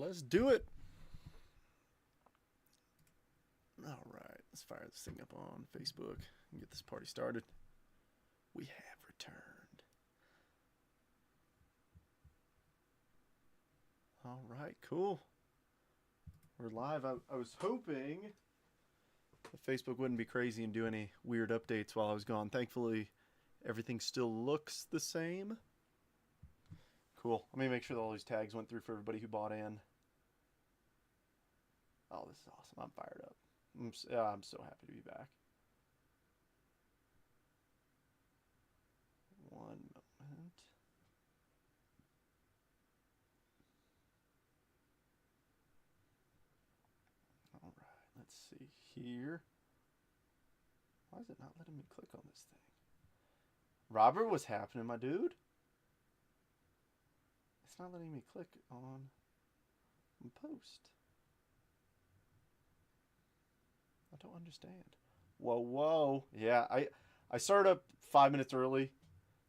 Let's do it. All right, let's fire this thing up on Facebook and get this party started. We have returned. All right, cool. We're live. I was hoping that Facebook wouldn't be crazy and do any weird updates while I was gone. Thankfully, everything still looks the same. Cool. Let me make sure that all these tags went through for everybody who bought in. Oh, this is awesome. I'm fired up. I'm so happy to be back. One moment. All right, let's see here. Why is it not letting me click on this thing? Robert, what's happening, my dude? It's not letting me click on post. I don't understand. Whoa. Yeah, I started up 5 minutes early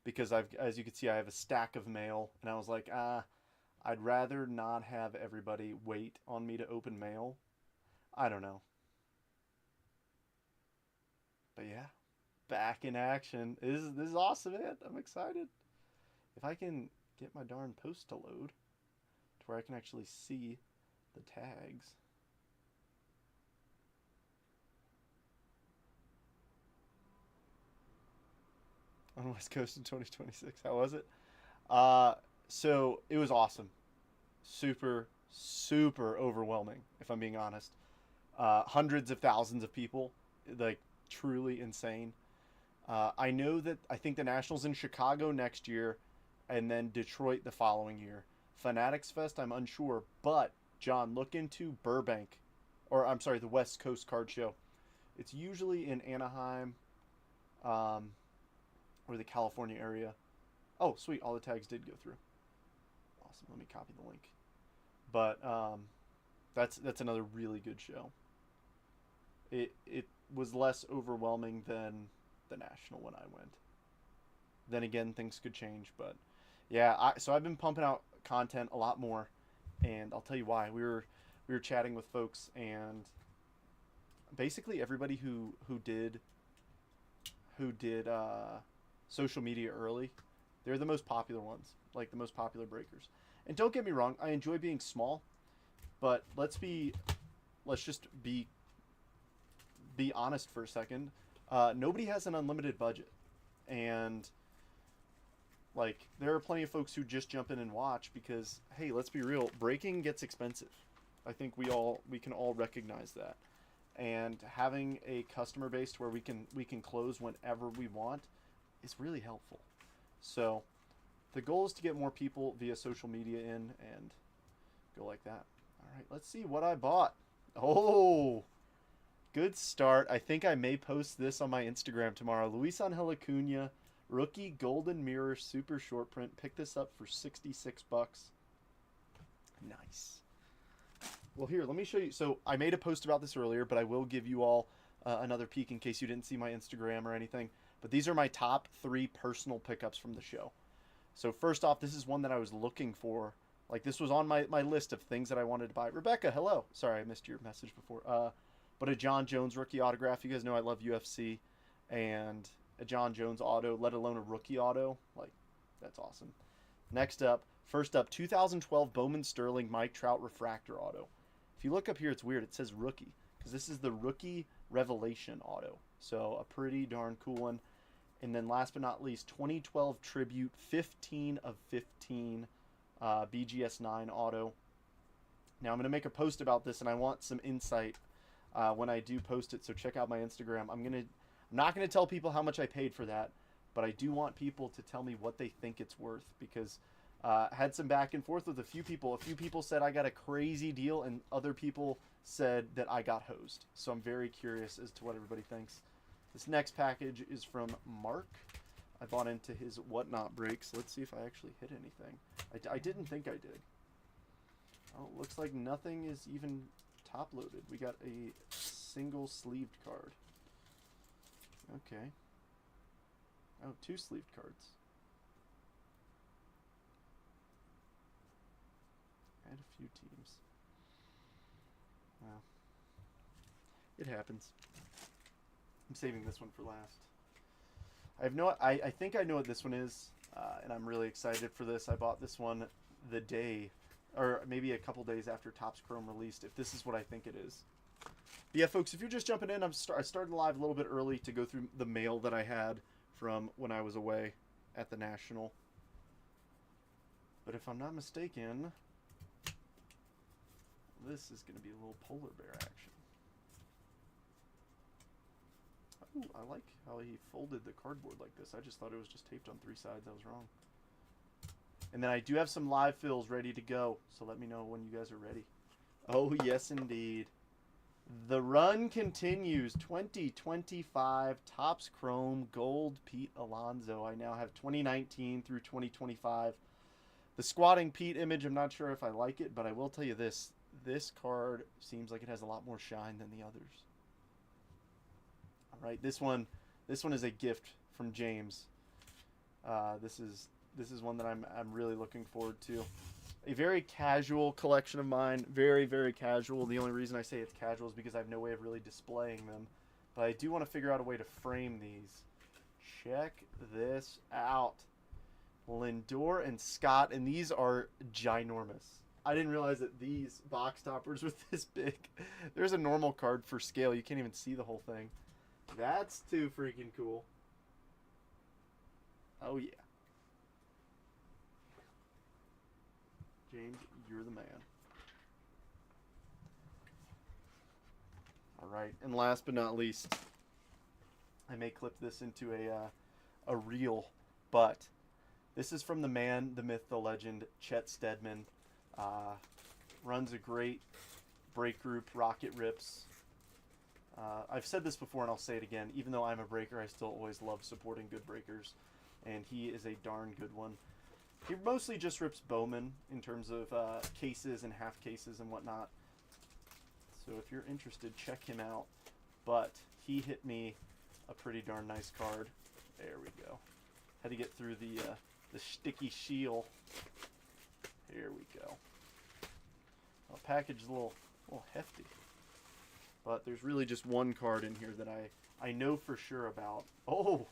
because as you can see, I have a stack of mail, and I was like, I'd rather not have everybody wait on me to open mail. I don't know. But yeah, back in action. This is awesome, man. I'm excited. If I can get my darn post to load to where I can actually see the tags. On West Coast in 2026. How was it? So it was awesome. Super overwhelming, if I'm being honest. Hundreds of thousands of people, like truly insane. I think the Nationals in Chicago next year, and then Detroit the following year. Fanatics Fest, I'm unsure, but John, look into Burbank, or I'm sorry, the West Coast Card Show. It's usually in Anaheim, or the California area. Oh, sweet, all the tags did go through. Awesome. Let me copy the link. But that's another really good show. It was less overwhelming than the National when I went. Then again, things could change, but yeah. So I've been pumping out content a lot more, and I'll tell you why. We were chatting with folks, and basically everybody who did social media early, they're the most popular ones, like the most popular breakers. And don't get me wrong, I enjoy being small, but let's just be honest for a second. Nobody has an unlimited budget, and like there are plenty of folks who just jump in and watch because hey, let's be real, breaking gets expensive. I think we can all recognize that. And having a customer base where we can close whenever we want is really helpful. So the goal is to get more people via social media in and go like that. All right, let's see what I bought. Oh, good start. I think I may post this on my Instagram tomorrow. Luis Angel Acuna, rookie golden mirror super short print. Pick this up for $66. Nice. Well, here, let me show you. So I made a post about this earlier, but I will give you all another peek in case you didn't see my Instagram or anything. But these are my top 3 personal pickups from the show. So first off, this is one that I was looking for. Like this was on my list of things that I wanted to buy. Rebecca, hello. Sorry, I missed your message before. But a John Jones rookie autograph. You guys know I love UFC. And a John Jones auto, let alone a rookie auto. Like, that's awesome. First up, 2012 Bowman Sterling Mike Trout refractor auto. If you look up here, it's weird. It says rookie because this is the rookie revelation auto. So a pretty darn cool one. And then last but not least, 2012 Tribute 15 of 15 BGS 9 auto. Now I'm going to make a post about this, and I want some insight when I do post it. So check out my Instagram. I'm not going to tell people how much I paid for that, but I do want people to tell me what they think it's worth because had some back and forth with a few people. A few people said I got a crazy deal, and other people said that I got hosed. So I'm very curious as to what everybody thinks. This next package is from Mark. I bought into his Whatnot breaks. Let's see if I actually hit anything. I didn't think I did. Oh, looks like nothing is even top loaded. We got a single sleeved card. Okay. Oh, 2 sleeved cards. Add a few teams. It happens. I'm saving this one for last. I have no. I think I know what this one is, and I'm really excited for this. I bought this one the day, or maybe a couple days after Topps Chrome released. If this is what I think it is. But yeah, folks, if you're just jumping in, I started live a little bit early to go through the mail that I had from when I was away at the National. But if I'm not mistaken, this is going to be a little polar bear action. Ooh, I like how he folded the cardboard like this. I just thought it was just taped on 3 sides. I was wrong. And then I do have some live fills ready to go, so let me know when you guys are ready. Oh, yes, indeed. The run continues. 2025 Topps Chrome Gold Pete Alonso. I now have 2019 through 2025. The squatting Pete image, I'm not sure if I like it, but I will tell you this. This card seems like it has a lot more shine than the others. All right, this one is a gift from James. This is one that I'm really looking forward to. A very casual collection of mine. Very, very casual. The only reason I say it's casual is because I have no way of really displaying them. But I do want to figure out a way to frame these. Check this out. Lindor and Scott, and these are ginormous. I didn't realize that these box toppers were this big. There's a normal card for scale. You can't even see the whole thing. That's too freaking cool. Oh, yeah. James, you're the man. All right, and last but not least, I may clip this into a reel, but this is from the man, the myth, the legend, Chet Steadman. Runs a great break group, Rocket Rips. I've said this before and I'll say it again. Even though I'm a breaker, I still always love supporting good breakers, and he is a darn good one. He mostly just rips Bowman in terms of cases and half cases and whatnot. So if you're interested, check him out. But he hit me a pretty darn nice card. There we go. Had to get through the sticky shield. Here we go. Well, package is a little hefty. But there's really just one card in here that I know for sure about. Oh!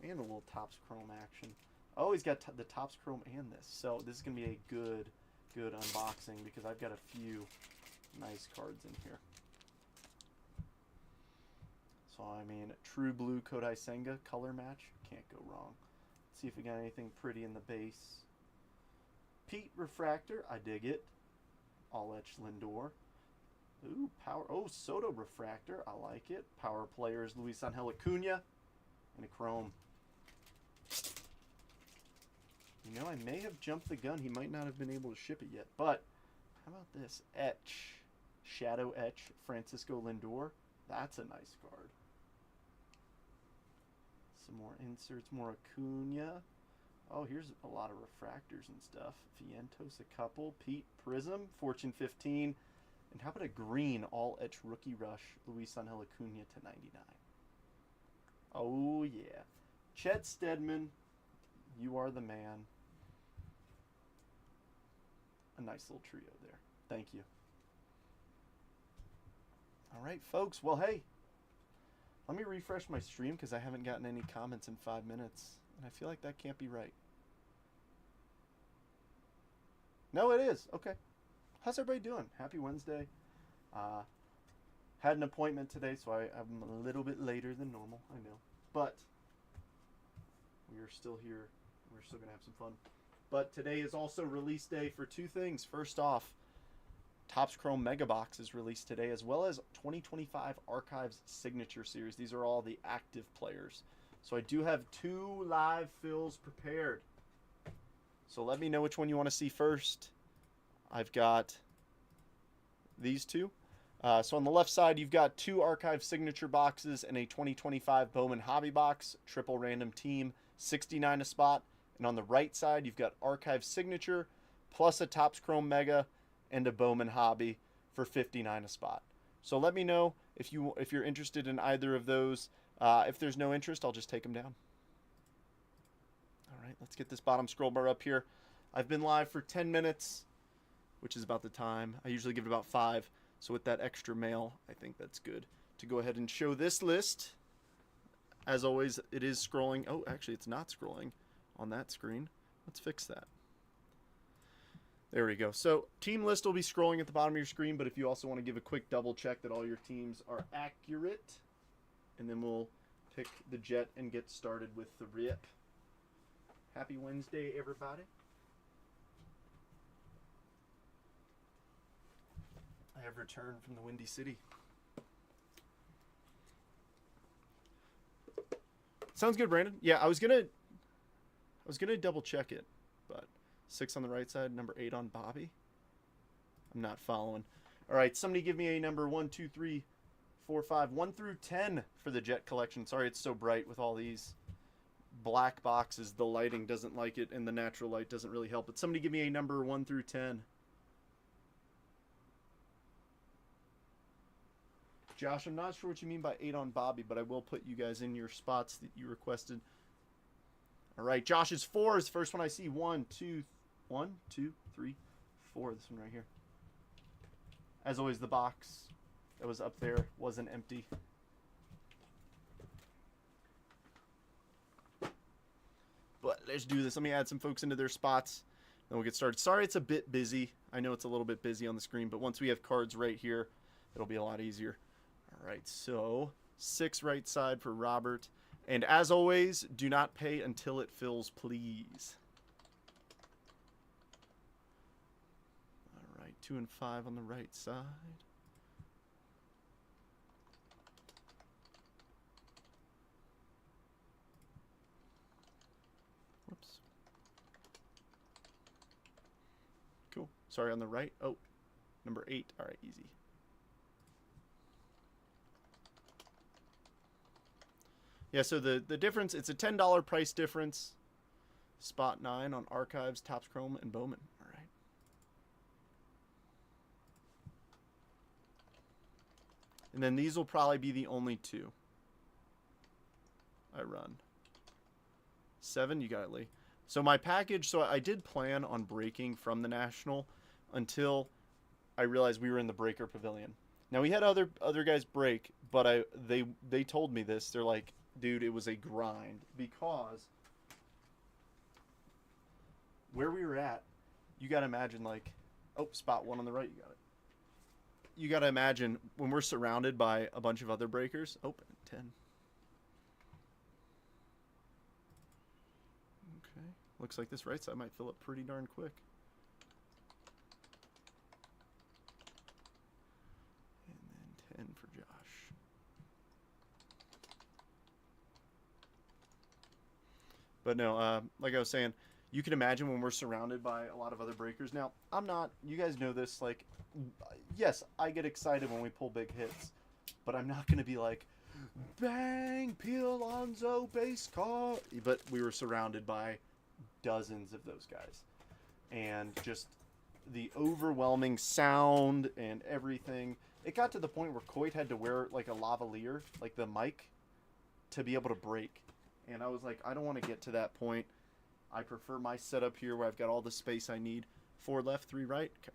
And a little Topps Chrome action. Oh, he's got the Topps Chrome and this. So this is going to be a good unboxing because I've got a few nice cards in here. So, I mean, True Blue Kodai Senga color match. Can't go wrong. Let's see if we got anything pretty in the base. Pete Refractor. I dig it. All etched Lindor. Ooh, power. Oh, Soto Refractor. I like it. Power Players Luis Angel Acuna. And a Chrome. You know, I may have jumped the gun. He might not have been able to ship it yet. But, how about this? Etch. Shadow Etch. Francisco Lindor. That's a nice card. Some more inserts. More Acuna. Oh, here's a lot of refractors and stuff. Vientos a couple. Pete Prism. Fortune 15. And how about a green all-etch Rookie Rush. Luis Angel Acuna to 99. Oh, yeah. Chet Steadman. You are the man. A nice little trio there. Thank you. All right, folks. Well, hey. Let me refresh my stream because I haven't gotten any comments in 5 minutes. And I feel like that can't be right. No, it is. Okay. How's everybody doing? Happy Wednesday. Had an appointment today, so I'm a little bit later than normal. I know. But we are still here. We're still going to have some fun. But today is also release day for 2 things. First off, Topps Chrome Mega Box is released today, as well as 2025 Archives Signature Series. These are all the active players. So I do have 2 live fills prepared. So let me know which one you want to see first. I've got these 2. So on the left side, you've got 2 Archive Signature boxes and a 2025 Bowman Hobby Box, triple random team, 69 a spot. And on the right side, you've got Archive Signature, plus a Topps Chrome Mega, and a Bowman Hobby for 59 a spot. So let me know if you're interested in either of those. If there's no interest, I'll just take them down. All right, let's get this bottom scroll bar up here. I've been live for 10 minutes. which is about the time. I usually give it about 5. So with that extra mail, I think that's good to go ahead and show this list. As always, it is scrolling. Oh, actually, it's not scrolling on that screen. Let's fix that. There we go. So team list will be scrolling at the bottom of your screen, but if you also want to give a quick double check that all your teams are accurate, and then we'll pick the Jet and get started with the rip. Happy Wednesday, everybody. I have returned from the Windy City. Sounds good, Brandon. Yeah, I was gonna double check it, but 6 on the right side, number 8 on Bobby. I'm not following. All right, somebody give me a number 1, 2, 3, 4, 5, 1 through 10 for the Jet collection. Sorry, it's so bright with all these black boxes. The lighting doesn't like it, and the natural light doesn't really help. But somebody give me a number 1 through 10. Josh, I'm not sure what you mean by 8 on Bobby, but I will put you guys in your spots that you requested. All right, Josh's 4 is the first one I see. 1, 2, 3, 4. This one right here. As always, the box that was up there wasn't empty. But let's do this. Let me add some folks into their spots. Then we'll get started. Sorry it's a bit busy. I know it's a little bit busy on the screen, but once we have cards right here, it'll be a lot easier. All right, so 6 right side for Robert. And as always, do not pay until it fills, please. All right, 2 and 5 on the right side. Whoops. Cool. Sorry, on the right. Oh, number 8. All right, easy. Yeah, so the difference, it's a $10 price difference. Spot 9 on Archives, Topps Chrome, and Bowman. All right. And then these will probably be the only 2 I run. 7, you got it, Lee. So my package, so I did plan on breaking from the National until I realized we were in the breaker pavilion. Now, we had other guys break, but they told me this. They're like, dude, it was a grind because where we were at, you got to imagine like, oh, spot 1 on the right, you got it. You got to imagine when we're surrounded by a bunch of other breakers. Oh, 10. Okay. Looks like this right side might fill up pretty darn quick. And then 10 for Josh. But no, like I was saying, you can imagine when we're surrounded by a lot of other breakers. Now, I'm not, you guys know this, like, yes, I get excited when we pull big hits, but I'm not going to be like, bang, Pete Alonso base card. But we were surrounded by dozens of those guys. And just the overwhelming sound and everything. It got to the point where Coit had to wear like a lavalier, like the mic, to be able to break. And I was like, I don't want to get to that point. I prefer my setup here where I've got all the space I need. 4 left, 3 right. Okay.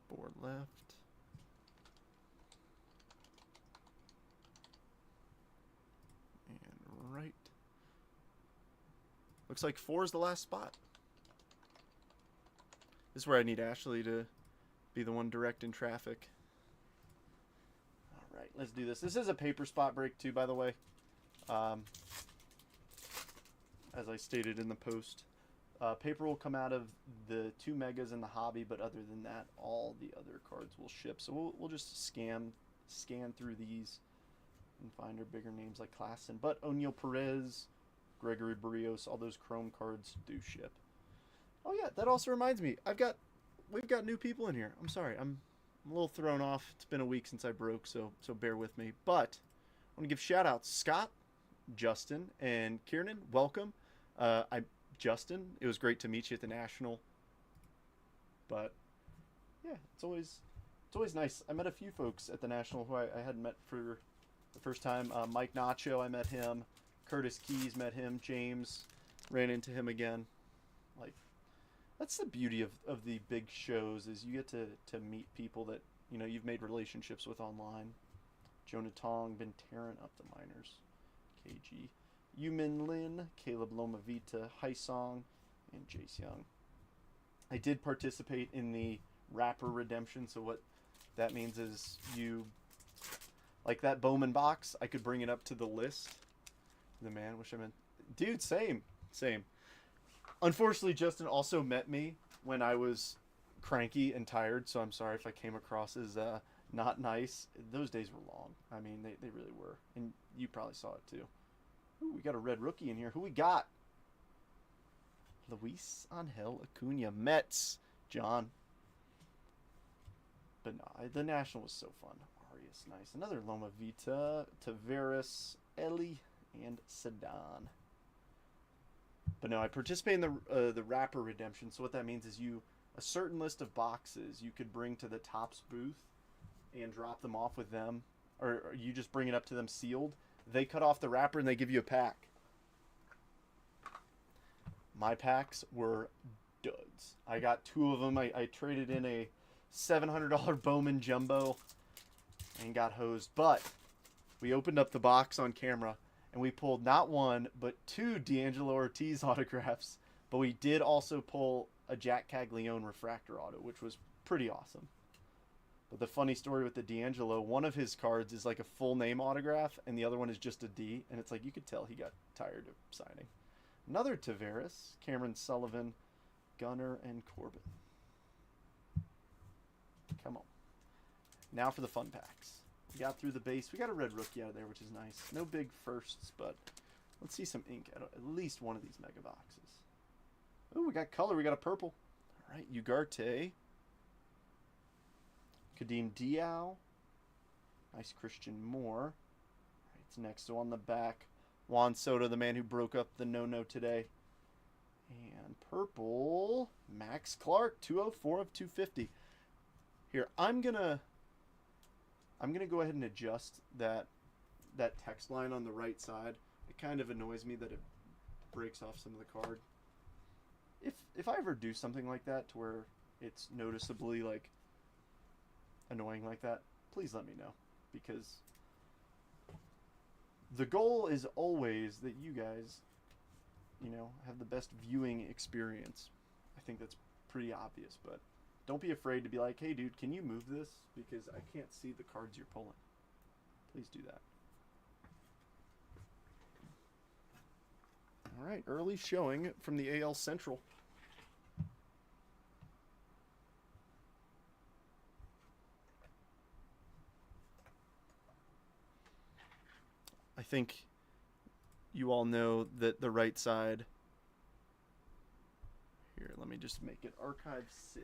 4 left. And right. Looks like 4 is the last spot. This is where I need Ashley to be the one directing traffic. All right, let's do this. This is a paper spot break too, by the way. As I stated in the post. Paper will come out of the 2 megas in the hobby, but other than that, all the other cards will ship. So we'll just scan through these and find our bigger names like Klassen. But O'Neill Perez, Gregory Barrios, all those Chrome cards do ship. Oh yeah, that also reminds me. We've got new people in here. I'm sorry, I'm a little thrown off. It's been a week since I broke, so bear with me. But I want to give shout outs. Scott, Justin, and Kiernan, welcome. Justin, it was great to meet you at the National. But yeah, it's always nice. I met a few folks at the National who I hadn't met for the first time. Mike Nacho, I met him. Curtis Keys, met him. James, ran into him again. Like, That's the beauty of the big shows is you get to meet people that you've made relationships with online. Jonah Tong, Ben Tarrant up the minors. KG. Yumin Lin, Caleb Lomavita, Haisong, and Jace Young. I did participate in the Rapper Redemption, so what that means is like that Bowman box, I could bring it up to the list. The man, which I meant. Dude, same. Unfortunately, Justin also met me when I was cranky and tired, so I'm sorry if I came across as not nice. Those days were long. I mean, they really were. And you probably saw it too. Ooh, we got a red rookie in here. Who we got? Luis Angel Acuna. Mets. John. But no, the National was so fun. Arias, nice. Another Loma Vita. Taveras, Eli, and Sedan. But no, I participate in the Rapper Redemption. So what that means is a certain list of boxes you could bring to the Topps booth and drop them off with them, or you just bring it up to them sealed. They cut off the wrapper and they give you a pack. My packs were duds. I got 2 of them. I traded in a $700 Bowman Jumbo and got hosed. But we opened up the box on camera and we pulled not 1 but 2 D'Angelo Ortiz autographs. But we did also pull a Jack Caglione refractor auto, which was pretty awesome. But the funny story with the D'Angelo, one of his cards is like a full name autograph, and the other one is just a D, and it's like you could tell he got tired of signing. Another Taveras, Cameron Sullivan, Gunnar, and Corbin. Come on. Now for the fun packs. We got through the base. We got a red rookie out of there, which is nice. No big firsts, but let's see some ink at least one of these mega boxes. Oh, we got color. We got a purple. All right, Ugarte. Kadeem Diao. Nice Christian Moore. All right, it's next. So on the back, Juan Soto, the man who broke up the no-no today. And purple, Max Clark, 204 of 250. Here, I'm gonna go ahead and adjust that text line on the right side. It kind of annoys me that it breaks off some of the card. If I ever do something like that to where it's noticeably like annoying like that, please let me know, because the goal is always that you guys, have the best viewing experience. I think that's pretty obvious, but don't be afraid to be like, hey dude, can you move this? Because I can't see the cards you're pulling. Please do that. All right, early showing from the AL Central. I think you all know that the right side. Here, let me just make it Archive Sig.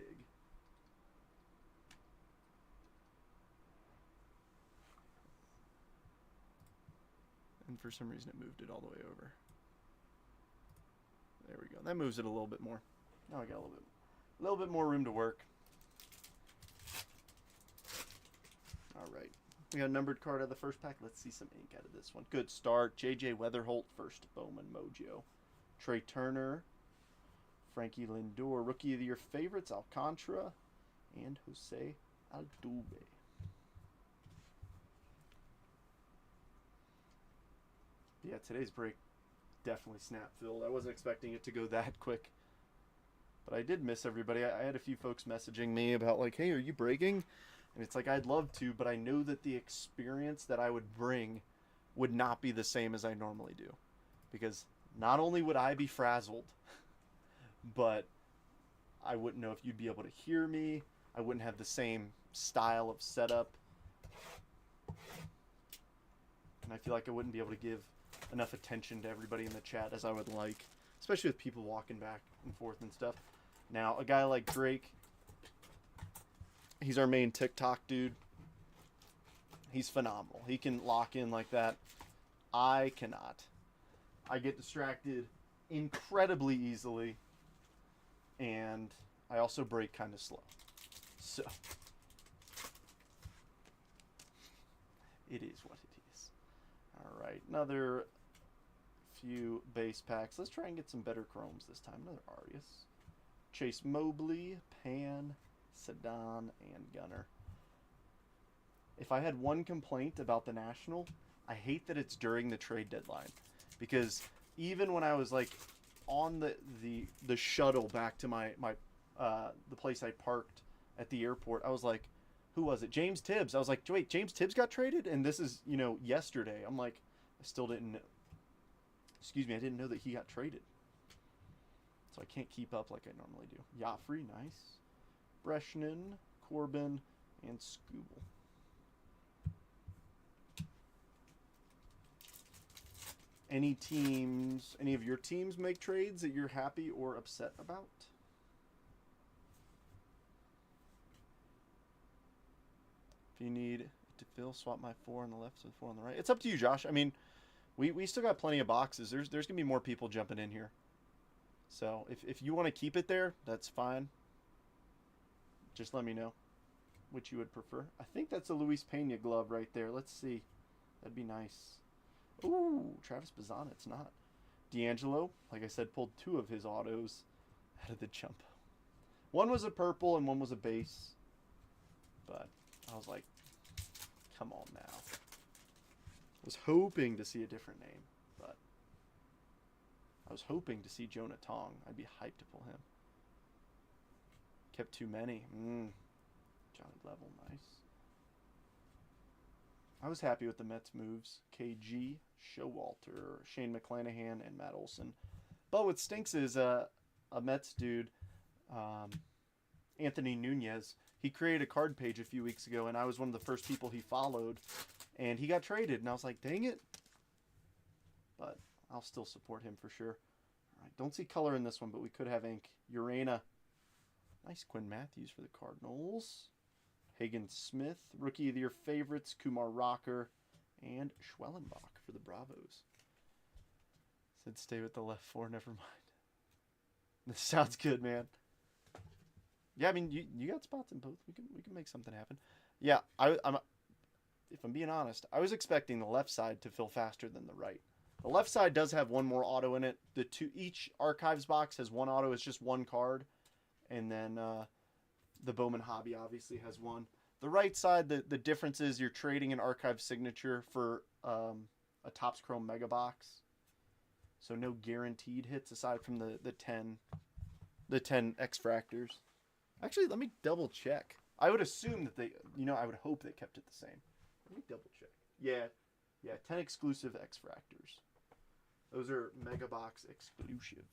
And for some reason it moved it all the way over. There we go. That moves it a little bit more. Now I got a little bit more room to work. All right. We got a numbered card out of the first pack. Let's see some ink out of this one. Good start. J.J. Weatherholt, first Bowman Mojo. Trey Turner. Frankie Lindor. Rookie of the Year favorites, Alcantara. And Jose Altuve. Yeah, today's break definitely snap-filled. I wasn't expecting it to go that quick. But I did miss everybody. I had a few folks messaging me about like, hey, are you breaking? And it's like, I'd love to, but I know that the experience that I would bring would not be the same as I normally do. Because not only would I be frazzled, but I wouldn't know if you'd be able to hear me. I wouldn't have the same style of setup. And I feel like I wouldn't be able to give enough attention to everybody in the chat as I would like. Especially with people walking back and forth and stuff. Now, a guy like Drake, he's our main TikTok dude. He's phenomenal. He can lock in like that. I cannot. I get distracted incredibly easily. And I also break kind of slow. So, it is what it is. Alright, another few base packs. Let's try and get some better chromes this time. Another Arias. Chase Mobley, Pan, Sedan, and Gunner. If I had one complaint about the National, I hate that it's during the trade deadline. Because even when I was like on the shuttle back to my the place I parked at the airport, I was like, who was it? James Tibbs. I was like, wait, James Tibbs got traded? And this is, yesterday. I'm like, I still didn't know. Excuse me, I didn't know that he got traded. So I can't keep up like I normally do. Joffrey, nice. Breshnan, Corbin, and Scooble. Any of your teams make trades that you're happy or upset about? If you need to fill, swap my 4 on the left with 4 on the right. It's up to you, Josh. I mean, we still got plenty of boxes. There's going to be more people jumping in here. So if you want to keep it there, that's fine. Just let me know which you would prefer. I think that's a Luis Pena glove right there. Let's see. That'd be nice. Ooh, Travis Bazana. It's not. D'Angelo, like I said, pulled 2 of his autos out of the jump. One was a purple and one was a base. But I was like, come on now. I was hoping to see a different name, but I was hoping to see Jonah Tong. I'd be hyped to pull him. Kept too many. Johnny Level, nice. I was happy with the Mets moves. KG, Showalter, Shane McClanahan, and Matt Olson. But what stinks is a Mets dude, Anthony Nunez, he created a card page a few weeks ago, and I was one of the first people he followed, and he got traded, and I was like, dang it. But I'll still support him for sure. All right, don't see color in this one, but we could have ink. Urena. Nice Quinn Matthews for the Cardinals. Hagen Smith, Rookie of the Year favorites, Kumar Rocker, and Schwellenbach for the Bravos. Said stay with the left 4, never mind. This sounds good, man. Yeah, I mean, you got spots in both. We can make something happen. Yeah, I'm if I'm being honest, I was expecting the left side to fill faster than the right. The left side does have one more auto in it. Each archives box has one auto. It's just one card, and then the Bowman Hobby obviously has one. The right side, the difference is you're trading an archive signature for a Topps Chrome Mega Box. So no guaranteed hits aside from the 10 X-Fractors. Actually, let me double check. I would assume that I would hope they kept it the same. Let me double check. Yeah, 10 exclusive X-Fractors. Those are Mega Box exclusive.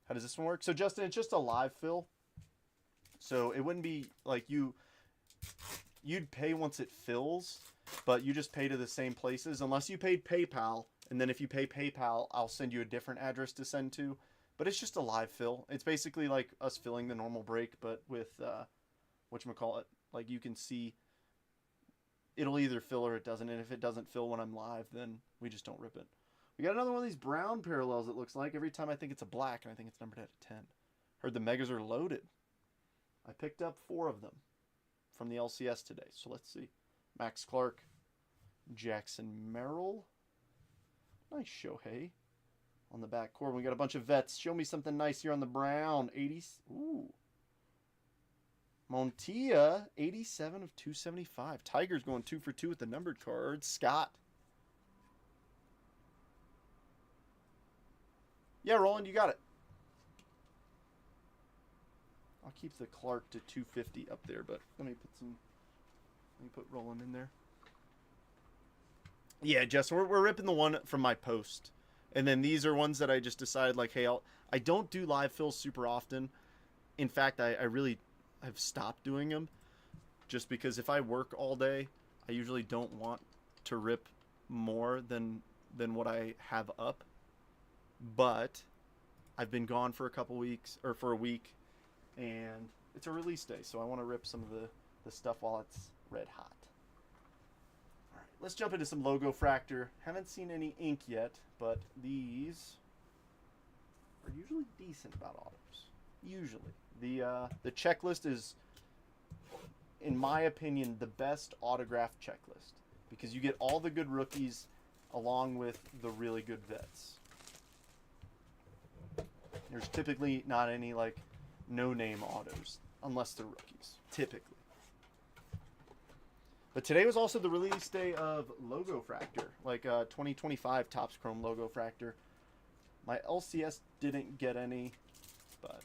How does this one work? So Justin, it's just a live fill. So it wouldn't be like you'd pay once it fills, but you just pay to the same places unless you paid PayPal. And then if you pay PayPal, I'll send you a different address to send to. But it's just a live fill. It's basically like us filling the normal break, but with whatchamacallit. Like you can see it'll either fill or it doesn't. And if it doesn't fill when I'm live, then we just don't rip it. We got another one of these brown parallels, it looks like. Every time I think it's a black, and I think it's numbered at a 10. Heard the Megas are loaded. I picked up 4 of them from the LCS today. So let's see. Max Clark, Jackson Merrill. Nice Shohei on the back court. We got a bunch of vets. Show me something nice here on the brown. 80s. Ooh. Montilla, 87 of 275. Tigers going 2 for 2 with the numbered cards. Scott. Yeah, Roland, you got it. I'll keep the Clark to 250 up there, but let me put Roland in there. Yeah, Jess, we're ripping the one from my post. And then these are ones that I just decided, like, hey, I don't do live fills super often. In fact, I really have stopped doing them just because if I work all day, I usually don't want to rip more than what I have up. But I've been gone for a couple weeks, or for a week, and it's a release day, so I want to rip some of the stuff while it's red hot. All right, let's jump into some Logo Fractor. Haven't seen any ink yet, but these are usually decent about autos. Usually. The checklist is, in my opinion, the best autograph checklist because you get all the good rookies along with the really good vets. There's typically not any like no-name autos unless they're rookies, typically. But today was also the release day of Logo Fractor, like 2025 Topps Chrome Logo Fractor. My LCS didn't get any, but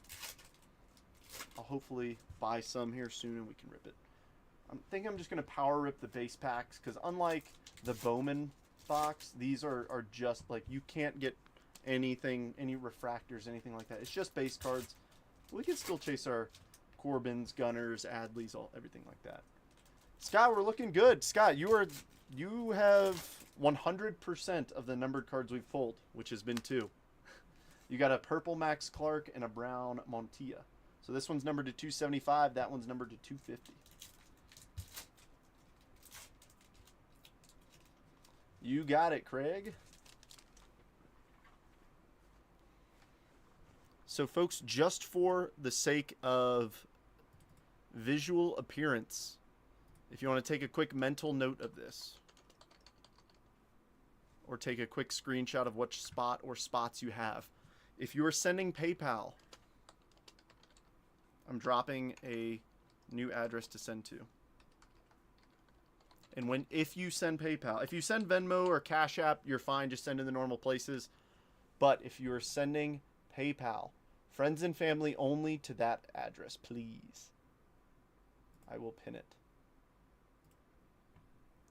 I'll hopefully buy some here soon and we can rip it. I think I'm just going to power rip the base packs because unlike the Bowman box, these are just like, you can't get anything, any refractors, anything like that. It's just base cards. We can still chase our Corbins, Gunners, Adleys, everything like that. Scott, we're looking good. Scott, you have 100% of the numbered cards we've pulled, which has been 2. You got a purple Max Clark and a brown Montilla. So this one's numbered to 275. That one's numbered to 250. You got it, Craig. So, folks, just for the sake of visual appearance, if you want to take a quick mental note of this, or take a quick screenshot of which spot or spots you have, if you are sending PayPal, I'm dropping a new address to send to. And if you send PayPal, if you send Venmo or Cash App, you're fine. Just send in the normal places. But if you are sending PayPal, friends and family only to that address, please. I will pin it.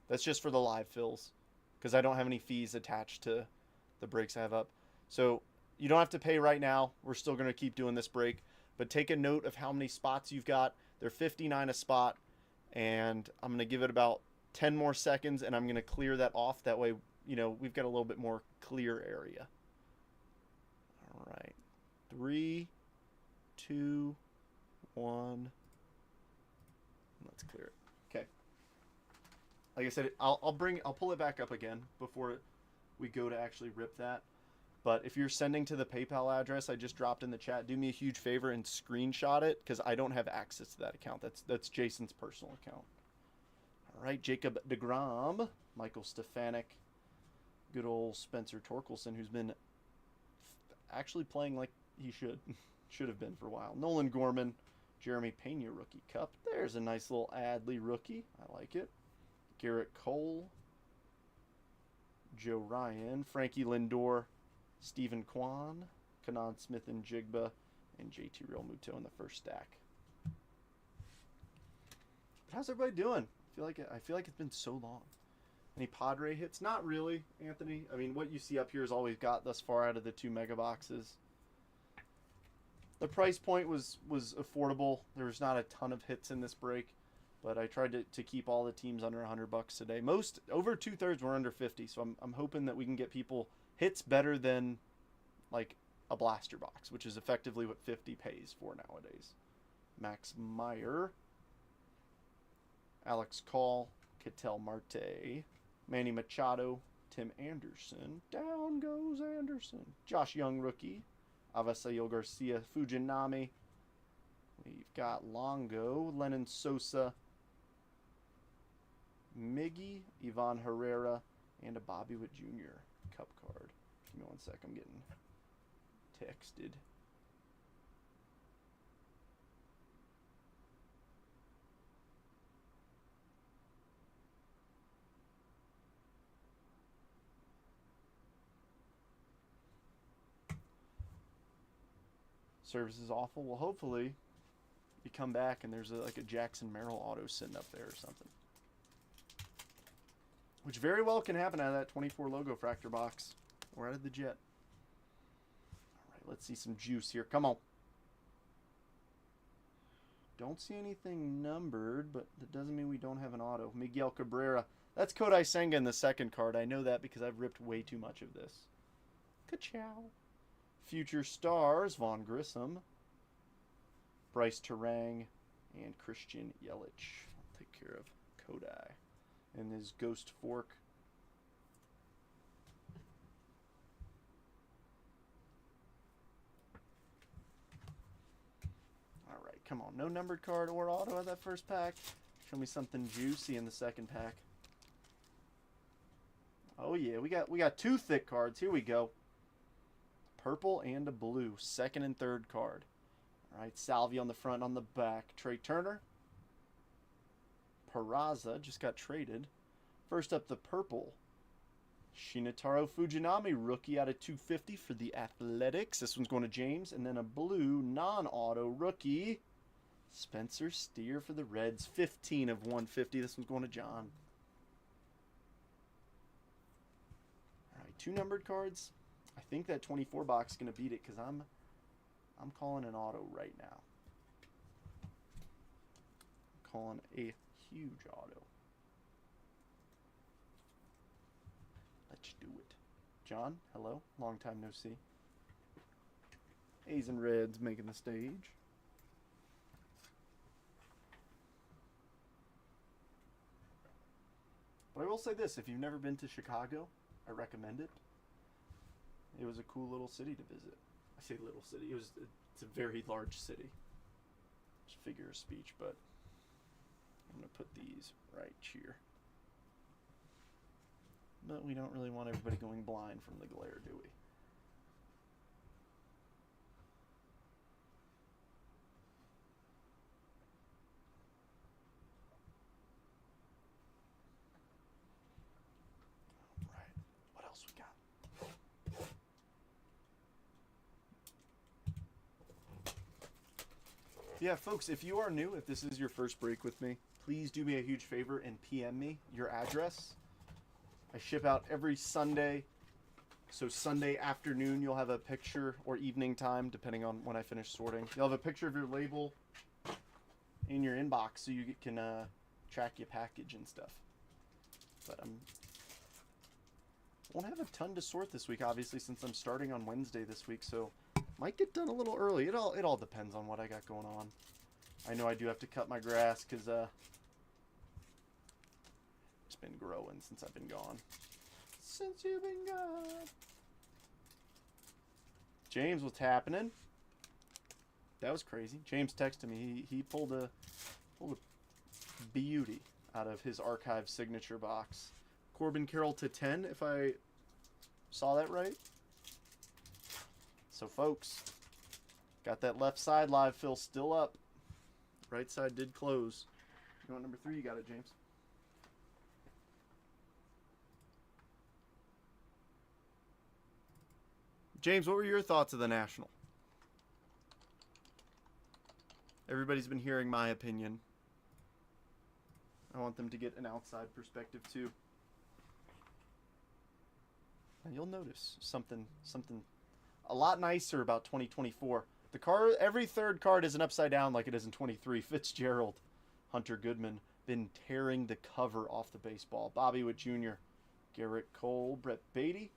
That's just for the live fills, because I don't have any fees attached to the breaks I have up. So you don't have to pay right now. We're still going to keep doing this break. But take a note of how many spots you've got. They're 59 a spot. And I'm going to give it about 10 more seconds, and I'm going to clear that off. That way, you know, we've got a little bit more clear area. All right. 3, 2, 1. Let's clear it. Okay. Like I said, I'll pull it back up again before we go to actually rip that. But if you're sending to the PayPal address I just dropped in the chat, do me a huge favor and screenshot it, because I don't have access to that account. That's Jason's personal account. All right, Jacob deGrom, Michael Stefanik, good old Spencer Torkelson, who's been actually playing like he should have been for a while. Nolan Gorman, Jeremy Pena rookie cup. There's a nice little Adley rookie. I like it. Garrett Cole, Joe Ryan, Frankie Lindor, Stephen Kwan, Kanan Smith and Jigba, and JT Realmuto in the first stack. But how's everybody doing? I feel like it's been so long. Any Padre hits? Not really, Anthony. I mean, what you see up here is all we've got thus far out of the 2 mega boxes. The price point was affordable. There was not a ton of hits in this break, but I tried to keep all the teams under $100 today. Most, over 2/3 were under 50, so I'm hoping that we can get people hits better than like a blaster box, which is effectively what 50 pays for nowadays. Max Meyer, Alex Call, Ketel Marte, Manny Machado, Tim Anderson. Down goes Anderson. Josh Young rookie. Avasayo Garcia, Fujinami. We've got Longo, Lennon Sosa, Miggy, Ivan Herrera, and a Bobby Witt Jr. cup card. Give me 1 sec, I'm getting texted. Service is awful. Well, hopefully you come back and there's like a Jackson Merrill auto sitting up there or something. Which very well can happen out of that 24 logo fractor box. Or out of the jet. Alright, let's see some juice here. Come on. Don't see anything numbered, but that doesn't mean we don't have an auto. Miguel Cabrera. That's Kodai Senga in the second card. I know that because I've ripped way too much of this. Ka-chow. Future Stars, Vaughn Grissom, Bryce Terang, and Christian Yelich. I'll take care of Kodai. And his Ghost Fork. Alright, come on. No numbered card or auto at that first pack. Show me something juicy in the second pack. Oh yeah, we got 2 thick cards. Here we go. purple and a blue. Second and third card. All right, Salvi on the front, on the back. Trey Turner. Peraza just got traded. First up, the purple. Shinichiro Fujinami, rookie out of 250 for the Athletics. This one's going to James. And then a blue non-auto rookie. Spencer Steer for the Reds. 15 of 150. This one's going to John. All right, 2 numbered cards. I think that 24 box is going to beat it because I'm calling an auto right now. I'm calling a huge auto. Let's do it. John, hello. Long time no see. A's and Reds making the stage. But I will say this, if you've never been to Chicago, I recommend it. It was a cool little city to visit. I say little city. It's a very large city. It's a figure of speech, but I'm going to put these right here. But we don't really want everybody going blind from the glare, do we? All right. What else we got? Yeah, folks, if you are new, if this is your first break with me, please do me a huge favor and PM me your address. I ship out every Sunday, so Sunday afternoon you'll have a picture, or evening time, depending on when I finish sorting. You'll have a picture of your label in your inbox so you can track your package and stuff. But won't have a ton to sort this week, obviously, since I'm starting on Wednesday this week, so might get done a little early. It all depends on what I got going on. I know I do have to cut my grass because it's been growing since I've been gone. Since you've been gone. James, what's happening? That was crazy. James texted me. He pulled a beauty out of his archive signature box. Corbin Carroll to 10, if I saw that right. So, folks, got that left side live fill still up. Right side did close. You want number 3? You got it, James. James, what were your thoughts of the National? Everybody's been hearing my opinion. I want them to get an outside perspective, too. And you'll notice something a lot nicer about 2024. The card, every third card isn't upside down like it is in 23. Fitzgerald, Hunter Goodman, been tearing the cover off the baseball. Bobby Witt Jr., Garrett Cole, Brett Beatty,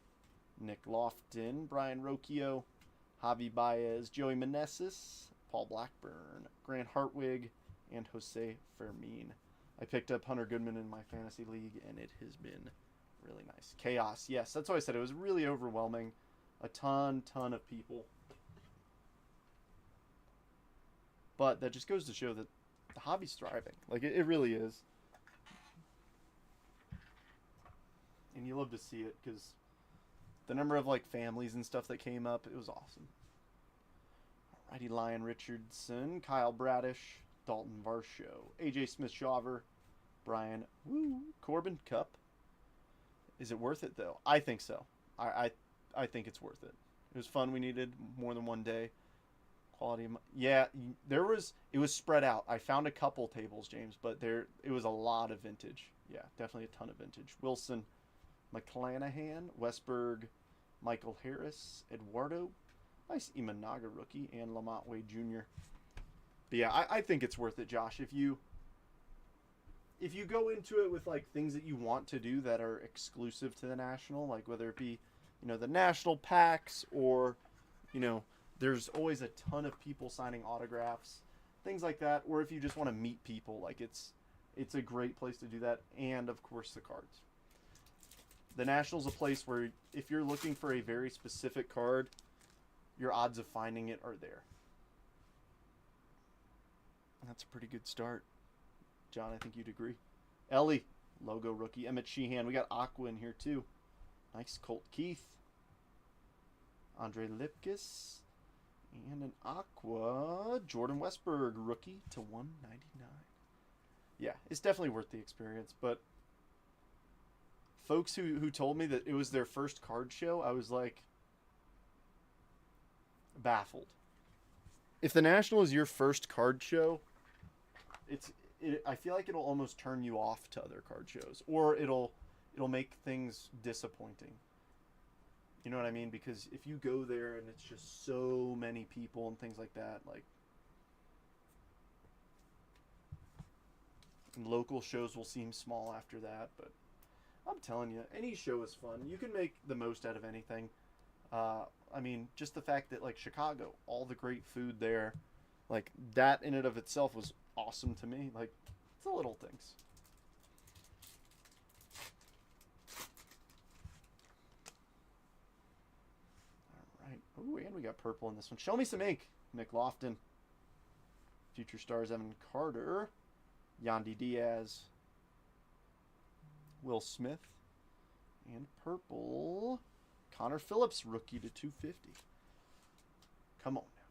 Nick Lofton, Brian Rocchio, Javi Baez, Joey Meneses, Paul Blackburn, Grant Hartwig, and Jose Fermin. I picked up Hunter Goodman in my fantasy league, and it has been really nice. Chaos, yes, that's what I said. It was really overwhelming. A ton of people. But that just goes to show that the hobby's thriving. Like, it really is. And you love to see it, because the number of, like, families and stuff that came up, it was awesome. Alrighty, Lion Richardson, Kyle Bradish, Dalton Varsho, AJ Smith-Shawver, Brian Corbin Cup. Is it worth it, though? I think so. I think it's worth it. It was fun. We needed more than one day. Quality. Yeah, it was spread out. I found a couple tables, James, but it was a lot of vintage. Yeah, definitely a ton of vintage. Wilson, McClanahan, Westberg, Michael Harris, Eduardo, nice Imanaga rookie, and Lamont Wade Jr. But yeah, I think it's worth it, Josh. If you go into it with like things that you want to do that are exclusive to the National, like whether it be, the National packs, or, there's always a ton of people signing autographs, things like that, or if you just want to meet people, like it's a great place to do that, and of course the cards. The National's a place where if you're looking for a very specific card, your odds of finding it are there. And that's a pretty good start. John, I think you'd agree. Ellie, logo rookie. Emmett Sheehan. We got Aqua in here too. Nice. Colt Keith. Andre Lipkis. And an Aqua, Jordan Westberg, rookie to 199. Yeah, it's definitely worth the experience. But folks who told me that it was their first card show, I was like baffled. If the National is your first card show, I feel like it'll almost turn you off to other card shows, or it'll make things disappointing. You know what I mean? Because if you go there and it's just so many people and things like that, like, and local shows will seem small after that. But I'm telling you, any show is fun. You can make the most out of anything. I mean, just the fact that, like, Chicago, all the great food there, like, that in and of itself was awesome to me. Like, it's the little things. Ooh, and we got purple in this one. Show me some ink. McLaughlin. Future Stars Evan Carter. Yandy Diaz. Will Smith. And purple. Connor Phillips, rookie to 250. Come on now.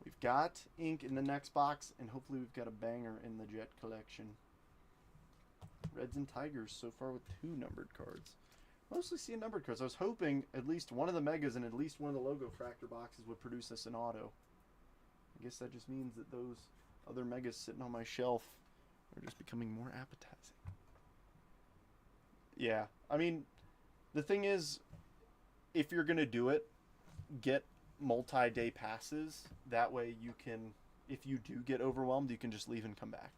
We've got ink in the next box, and hopefully we've got a banger in the Jet collection. Reds and Tigers so far with 2 numbered cards. Mostly seeing numbered cards. I was hoping at least one of the megas and at least one of the logo fractor boxes would produce us an auto. I guess that just means that those other megas sitting on my shelf are just becoming more appetizing. Yeah, I mean, the thing is, if you're going to do it, get multi-day passes. That way you can, if you do get overwhelmed, you can just leave and come back.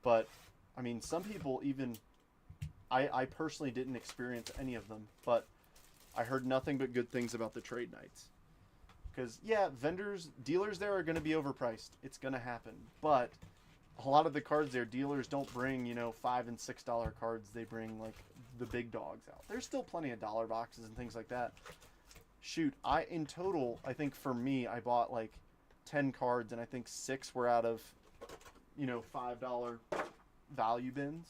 But, I mean, some people even... I personally didn't experience any of them, but I heard nothing but good things about the trade nights. Because, yeah, dealers there are going to be overpriced. It's going to happen. But a lot of the cards there, dealers don't bring, $5 and $6 cards. They bring, like, the big dogs out. There's still plenty of dollar boxes and things like that. Shoot, in total, I think for me, I bought, like, 10 cards, and I think 6 were out of, $5 value bins.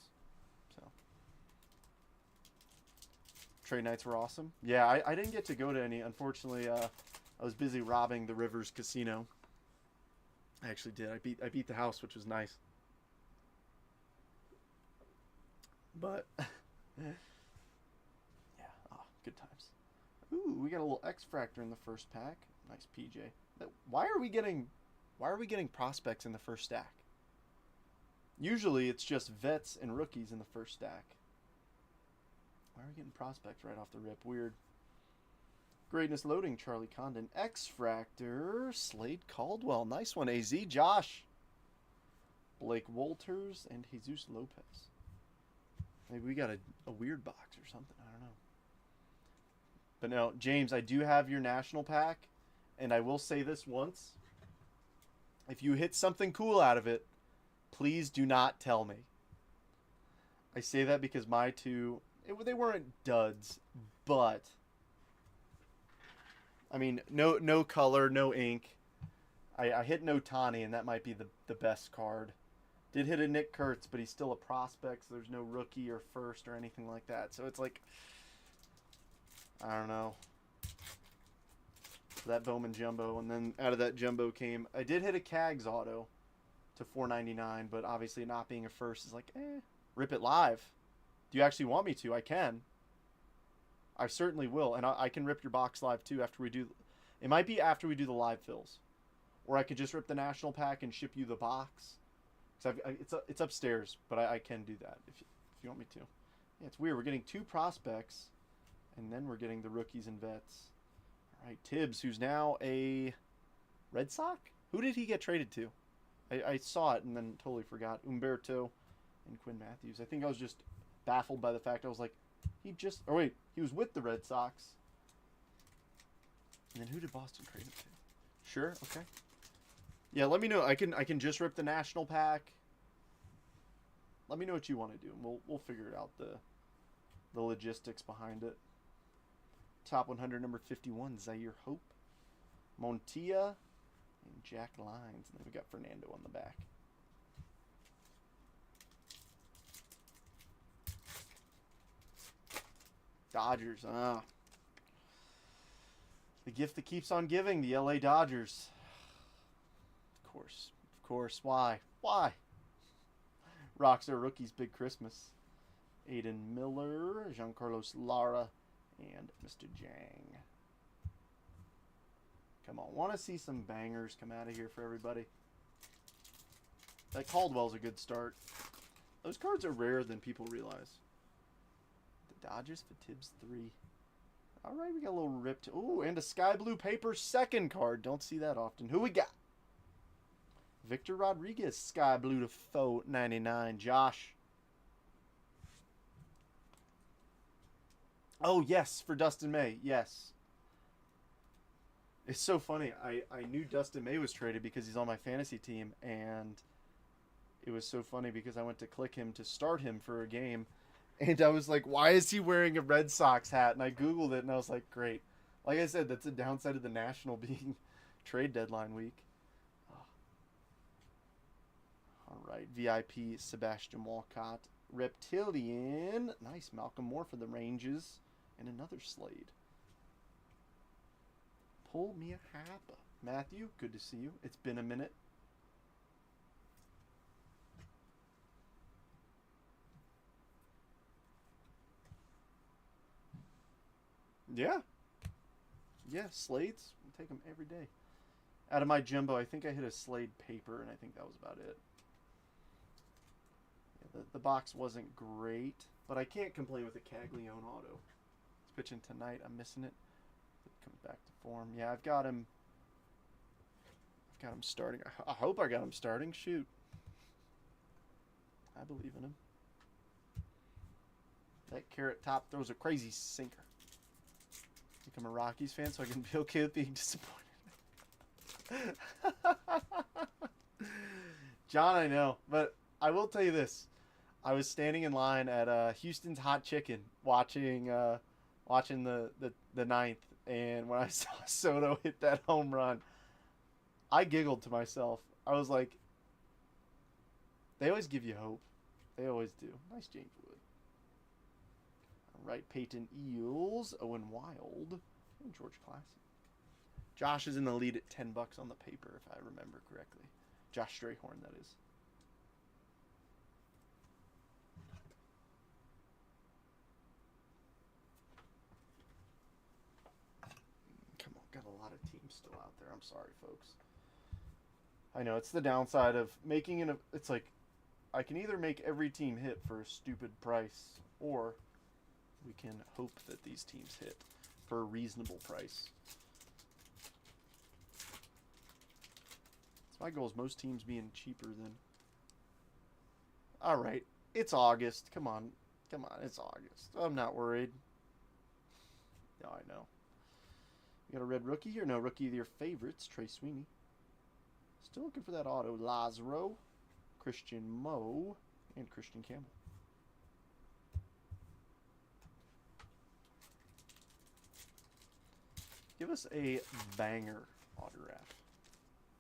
Trade nights were awesome. Yeah, I didn't get to go to any. Unfortunately, I was busy robbing the Rivers Casino. I actually did. I beat the house, which was nice. But yeah, good times. Ooh, we got a little X-Fractor in the first pack. Nice PJ. Why are we getting prospects in the first stack? Usually it's just vets and rookies in the first stack. Why are we getting prospects right off the rip? Weird. Greatness Loading, Charlie Condon. X-Fractor, Slade Caldwell. Nice one, AZ. Josh. Blake Wolters and Jesus Lopez. Maybe we got a weird box or something. I don't know. But no, James, I do have your national pack. And I will say this once. If you hit something cool out of it, please do not tell me. I say that because my two... they weren't duds, but I mean, no color, no ink. I hit no Tani, and that might be the best card. Did hit a Nick Kurtz, but he's still a prospect, so there's no rookie or first or anything like that. So it's like, I don't know. That Bowman Jumbo, and then out of that Jumbo came, I did hit a Cags auto to $4.99, but obviously not being a first is like, rip it live. Do you actually want me to? I can. I certainly will. And I can rip your box live too after we do. It might be after we do the live fills. Or I could just rip the national pack and ship you the box. It's upstairs, but I can do that if you want me to. Yeah, it's weird. We're getting 2 prospects, and then we're getting the rookies and vets. All right, Tibbs, who's now a Red Sox? Who did he get traded to? I saw it and then totally forgot. Umberto and Quinn Matthews. I think I was just... baffled by the fact I was like, he was with the Red Sox. And then who did Boston trade him to? Sure, okay. Yeah, let me know. I can just rip the national pack. Let me know what you want to do, and we'll figure it out, the logistics behind it. Top 100, number 51, Zaire Hope, Montilla, and Jack Lyons. And then we got Fernando on the back. Dodgers, The gift that keeps on giving, the LA Dodgers. Of course. Of course. Why? Why? Rocks are rookies, big Christmas. Aiden Miller, Giancarlos Lara, and Mr. Jang. Come on, want to see some bangers come out of here for everybody. That Caldwell's a good start. Those cards are rarer than people realize. The Dodgers for Tibbs 3. All right, we got a little ripped. Ooh, and a sky blue paper second card. Don't see that often. Who we got? Victor Rodriguez, sky blue to 499. Josh. Oh, yes, for Dustin May. Yes. It's so funny. I knew Dustin May was traded because he's on my fantasy team, and it was so funny because I went to click him to start him for a game, and I was like, why is he wearing a Red Sox hat? And I Googled it, and I was like, great. Like I said, that's a downside of the National being trade deadline week. All right, VIP Sebastian Walcott. Reptilian. Nice, Malcolm Moore for the Ranges. And another Slade. Pull me a Hapa. Matthew, good to see you. It's been a minute. Yeah. Yeah, Slades. I'll take them every day. Out of my jumbo, I think I hit a Slade paper, and I think that was about it. Yeah, the box wasn't great, but I can't complain with a Caglione auto. He's pitching tonight. I'm missing it. It comes back to form. Yeah, I've got him starting. I hope I got him starting. Shoot. I believe in him. That Carrot Top throws a crazy sinker. I think I'm a Rockies fan, so I can be okay with being disappointed. John, I know, but I will tell you this. I was standing in line at Houston's Hot Chicken watching the ninth, and when I saw Soto hit that home run, I giggled to myself. I was like, they always give you hope. They always do. Nice James Wood. All right, Peyton Eels, Owen Wild, and George Classy. Josh is in the lead at $10 on the paper, if I remember correctly. Josh Strayhorn, that is. Come on, got a lot of teams still out there. I'm sorry, folks. I know, it's the downside of making it. It's like, I can either make every team hit for a stupid price, or we can hope that these teams hit for a reasonable price. My goal is most teams being cheaper than... Alright, it's August. Come on, it's August. I'm not worried. No, I know. You got a red rookie here? No, rookie of your favorites, Trey Sweeney. Still looking for that auto. Lazaro, Christian Moe, and Christian Campbell. Give us a banger autograph.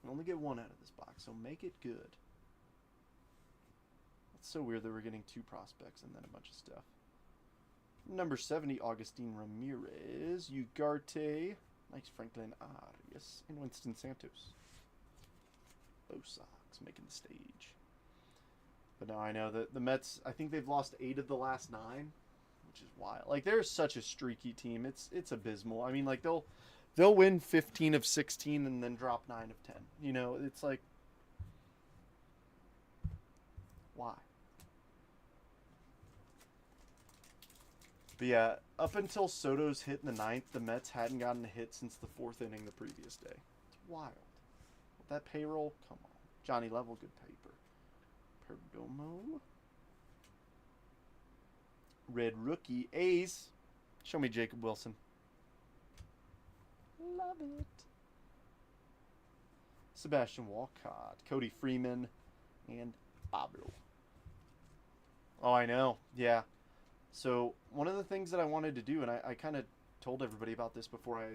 We only get one out of this box, so make it good. It's so weird that we're getting 2 prospects and then a bunch of stuff. Number 70, Augustine Ramirez. Ugarte. Nice Franklin Arias. And Winston Santos. Bo Sox making the stage. But now I know that the Mets, I think they've lost 8 of the last 9, which is wild. Like, they're such a streaky team. It's abysmal. I mean, like, they'll win 15 of 16 and then drop 9 of 10. You know, it's like, why? But yeah, up until Soto's hit in the 9th, the Mets hadn't gotten a hit since the 4th inning the previous day. It's wild. With that payroll, come on. Johnny Level, good paper. Perdomo. Red rookie, A's. Show me Jacob Wilson. Love it. Sebastian Walcott, Cody Freeman, and Pablo. Oh, I know. Yeah. So, one of the things that I wanted to do, and I kind of told everybody about this before I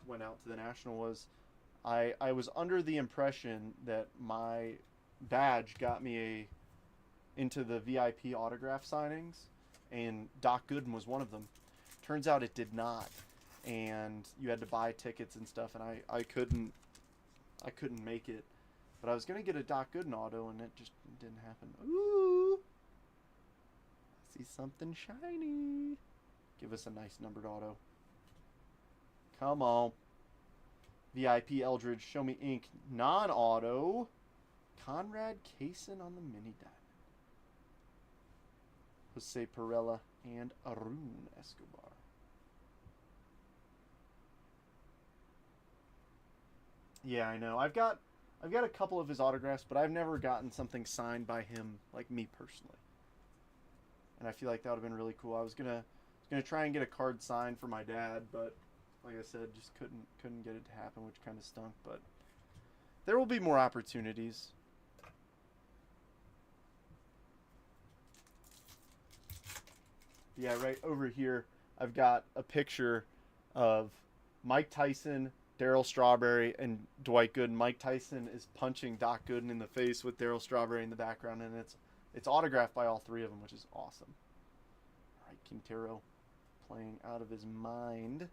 went out to the National, was I was under the impression that my badge got me into the VIP autograph signings, and Doc Gooden was one of them. Turns out it did not. and you had to buy tickets and stuff, and I couldn't make it. But I was gonna get a Doc Gooden auto, and it just didn't happen. Ooh, I see something shiny. Give us a nice numbered auto. Come on. VIP Eldridge, show me ink. Non-auto. Conrad Kaysen on the mini diamond. Jose Perella and Arun Escobar. Yeah, I know. I've got a couple of his autographs, but I've never gotten something signed by him, like me personally. And I feel like that would have been really cool. I was gonna try and get a card signed for my dad, but like I said, just couldn't get it to happen, which kind of stunk. But there will be more opportunities. Yeah, right over here, I've got a picture of Mike Tyson, Darryl Strawberry, and Dwight Gooden. Mike Tyson is punching Doc Gooden in the face with Darryl Strawberry in the background, and it's autographed by all three of them, which is awesome. All right, Quintero playing out of his mind.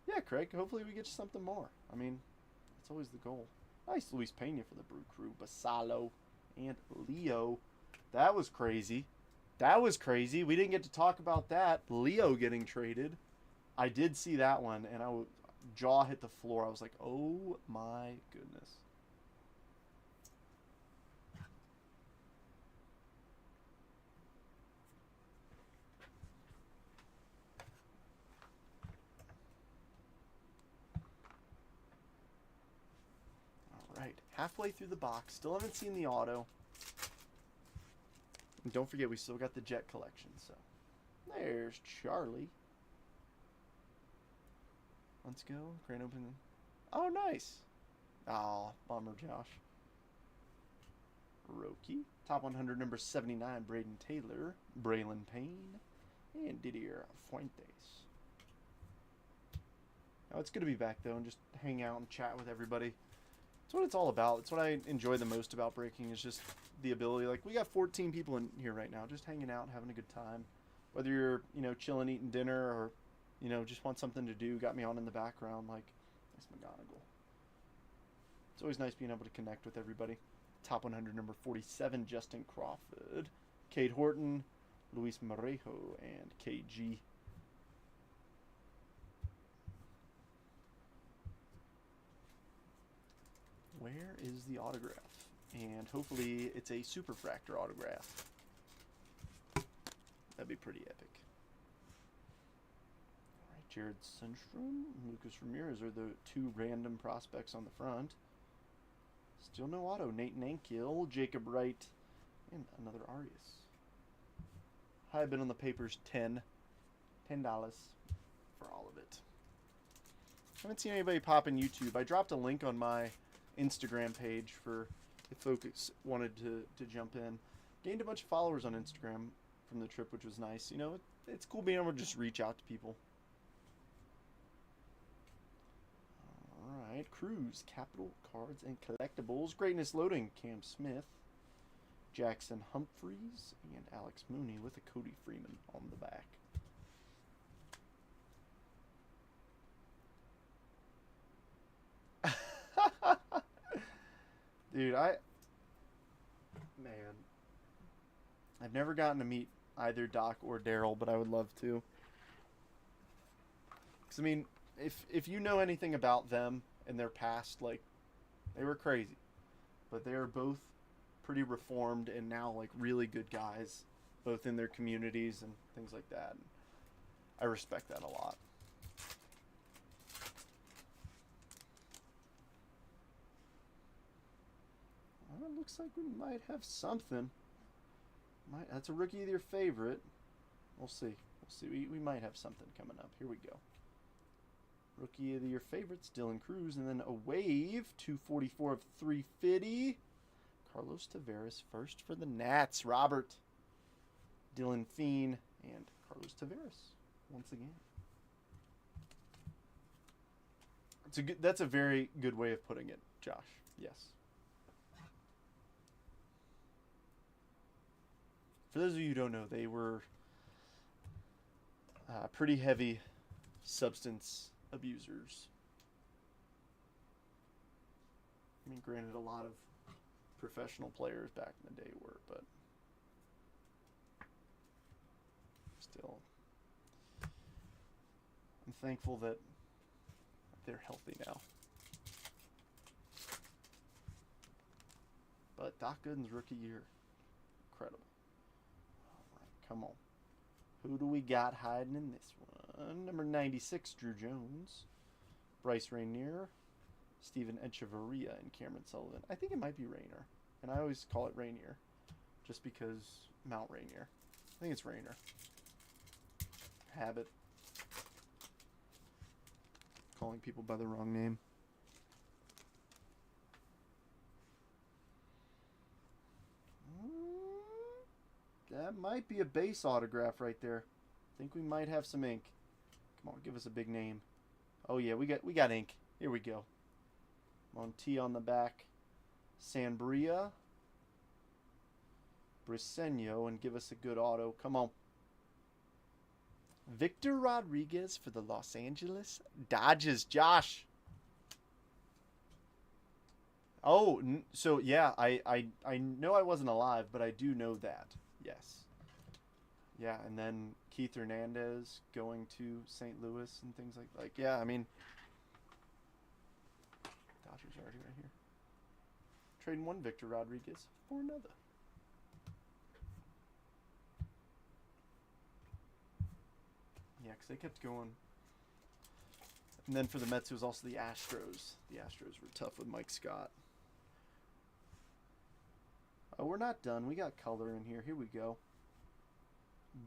Yeah, Craig, hopefully we get you something more. I mean, that's always the goal. Nice Luis Pena for the Brew Crew. Basalo and Leo. That was crazy. That was crazy. We didn't get to talk about that. Leo getting traded. I did see that one, and jaw hit the floor. I was like, oh my goodness. All right, halfway through the box. Still haven't seen the auto. And don't forget, we still got the Jet collection. So there's Charlie. Let's go. Grand opening. Oh, nice. Oh, bummer, Josh. Roki. Top 100, number 79, Braden Taylor. Braylon Payne. And Didier Fuentes. Now, it's good to be back, though, and just hang out and chat with everybody. That's what it's all about. It's what I enjoy the most about breaking, is just the ability. Like, we got 14 people in here right now, just hanging out, having a good time. Whether you're, chilling, eating dinner, or, just want something to do, got me on in the background, like, nice McGonagall. It's always nice being able to connect with everybody. Top 100, number 47, Justin Crawford. Cade Horton, Luis Morejo, and KG. Where is the autograph? And hopefully it's a Superfractor autograph. That'd be pretty epic. All right, Jared Sundstrom, Lucas Ramirez are the two random prospects on the front. Still no auto. Nate Nankiel, Jacob Wright, and another Arias. I've been on the papers $10 for all of it. I haven't seen anybody pop in YouTube. I dropped a link on my Instagram page for if folks wanted to jump in. Gained a bunch of followers on Instagram from the trip, which was nice. It's cool being able to just reach out to people. All right, Cruz, Capital Cards and Collectibles. Greatness Loading, Cam Smith, Jackson Humphreys, and Alex Mooney with a Cody Freeman on the back. Dude, I've never gotten to meet either Doc or Darryl, but I would love to. Because, if you know anything about them and their past, like, they were crazy. But they are both pretty reformed and now, like, really good guys, both in their communities and things like that. And I respect that a lot. Well, it looks like we might have something. That's a rookie of your favorite. We'll see. We might have something coming up. Here we go. Rookie of your favorites, Dylan Cruz, and then a wave, 244 of 350. Carlos Tavares first for the Nats. Robert, Dylan Feen, and Carlos Tavares once again. That's a very good way of putting it, Josh. Yes. For those of you who don't know, they were pretty heavy substance abusers. I mean, granted, a lot of professional players back in the day were, but still, I'm thankful that they're healthy now. But Doc Gooden's rookie year, incredible. All right, come on. Who do we got hiding in this one? Number 96, Drew Jones. Bryce Rainier, Steven Echeverria, and Cameron Sullivan. I think it might be Rainier. And I always call it Rainier. Just because Mount Rainier. I think it's Rainier. Habit. Calling people by the wrong name. That might be a base autograph right there. I think we might have some ink. Come on, give us a big name. Oh yeah, we got ink. Here we go. Monty on the back. Sanabria. Briseño, and give us a good auto. Come on. Victor Rodriguez for the Los Angeles Dodgers. Josh. Oh, so yeah, I know I wasn't alive, but I do know that. Yes. Yeah, and then Keith Hernandez going to St. Louis and things like yeah, I mean, Dodgers already right here. Trading one Victor Rodriguez for another. Yeah, because they kept going. And then for the Mets, it was also the Astros. The Astros were tough with Mike Scott. Oh, we're not done. We got color in here. Here we go.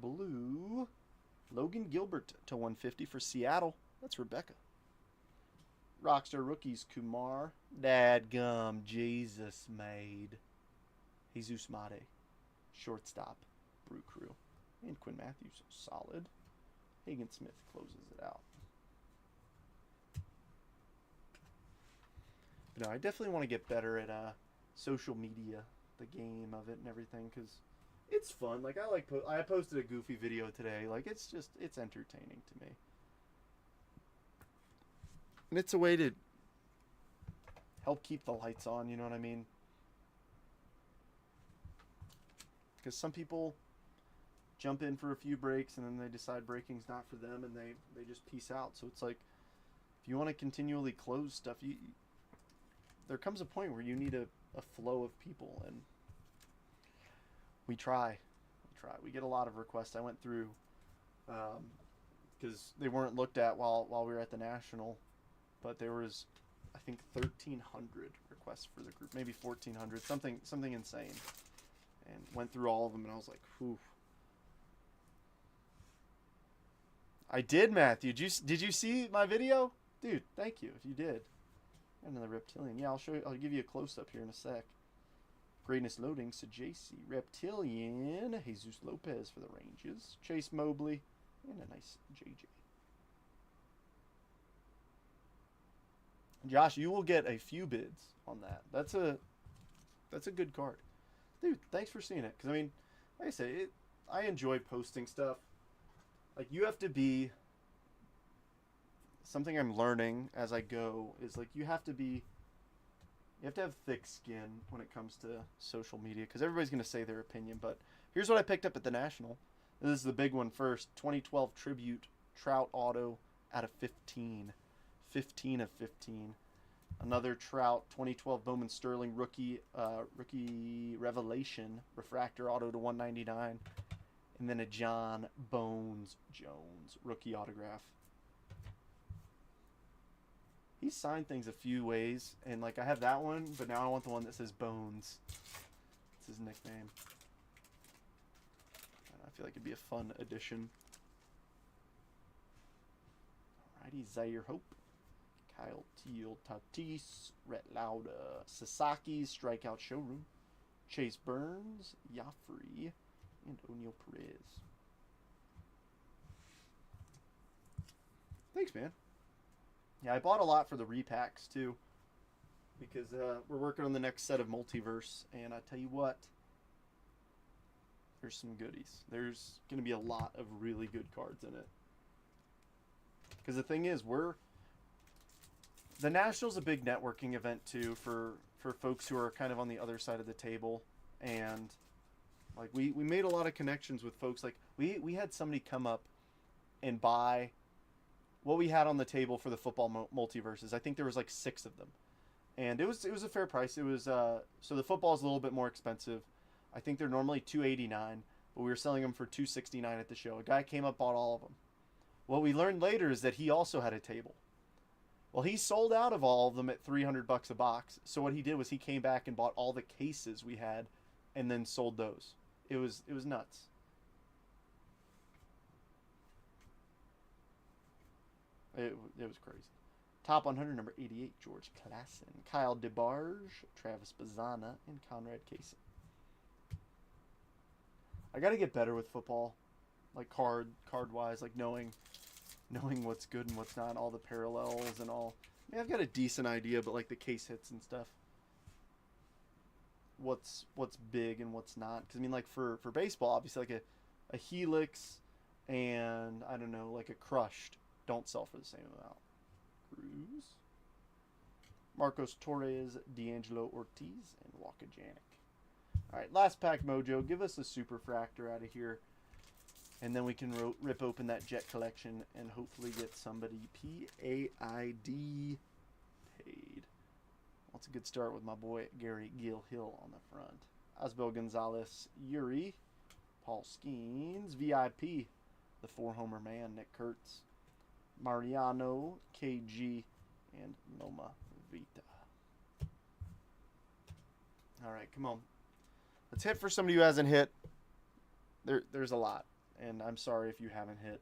Blue. Logan Gilbert to 150 for Seattle. That's Rebecca. Rockstar rookies, Kumar. Dadgum. Jesus made. Jesus Mate. Shortstop. Brew Crew. And Quinn Matthews. Solid. Hagen Smith closes it out. But no, I definitely want to get better at social media, the game of it and everything, because it's fun. Like, I posted a goofy video today. Like, it's entertaining to me. And it's a way to help keep the lights on, you know what I mean? Because some people jump in for a few breaks and then they decide breaking's not for them and they just peace out. So it's like, if you want to continually close stuff, there comes a point where you need a flow of people, and we try. We get a lot of requests. I went through, because they weren't looked at while we were at the National, but there was, I think, 1,300 requests for the group, maybe 1,400, something insane, and went through all of them, and I was like, whew. I did, Matthew. Did you see my video? Dude, thank you if you did. Another Reptilian. Yeah, I'll give you a close-up here in a sec. Greatness loading, Sajacy. Reptilian, Jesus Lopez for the Rangers. Chase Mobley, and a nice JJ. Josh, you will get a few bids on that. That's a good card. Dude, thanks for seeing it. Because, I mean, like I say, I enjoy posting stuff. Like, you have to be... Something I'm learning as I go is, like, you have to have thick skin when it comes to social media, because everybody's going to say their opinion. But here's what I picked up at the National. This is the big one first. 2012 Tribute Trout Auto out of 15. 15 of 15. Another Trout 2012 Bowman Sterling rookie revelation refractor auto to 199. And then a John Bones Jones rookie autograph. He signed things a few ways, and like I have that one, but now I want the one that says Bones. It's his nickname. I feel like it'd be a fun addition. Alrighty, Zaire Hope, Kyle Teal, Tatis, Rhett Lauda, Sasaki's Strikeout Showroom, Chase Burns, Joffrey, and O'Neill Perez. Thanks, man. Yeah, I bought a lot for the repacks, too, because we're working on the next set of Multiverse, and I tell you what, there's some goodies. There's going to be a lot of really good cards in it. Because the thing is, the National's a big networking event too for folks who are kind of on the other side of the table, and like we made a lot of connections with folks. Like we had somebody come up and buy what we had on the table for the football multiverses. I think there was like 6 of them, and it was a fair price. It was so the football is a little bit more expensive. I think they're normally $289, but we were selling them for $269 at the show. A guy came up, bought all of them. What we learned later is that he also had a table. Well, he sold out of all of them at $300 a box. So what he did was he came back and bought all the cases we had, and then sold those. It was nuts. It was crazy. Top 100, number 88, George Klassen, Kyle DeBarge, Travis Bazana, and Conrad Kaysen. I got to get better with football, like card wise, like knowing what's good and what's not, all the parallels and all. I mean, I've got a decent idea, but like the case hits and stuff, what's big and what's not. Because I mean, like for baseball, obviously like a helix and I don't know, like a crushed don't sell for the same amount. Cruz, Marcos Torres, D'Angelo Ortiz, and Waka Janik. All right, last pack mojo. Give us a super fractor out of here. And then we can rip open that Jet collection and hopefully get somebody PAID paid. Well, it's a good start with my boy Gary Gilhill on the front. Osbel Gonzalez, Yuri, Paul Skeens, VIP, the 4-homer man, Nick Kurtz, Mariano, KG, and Noma Vita. All right, come on. Let's hit for somebody who hasn't hit. There's a lot. And I'm sorry if you haven't hit.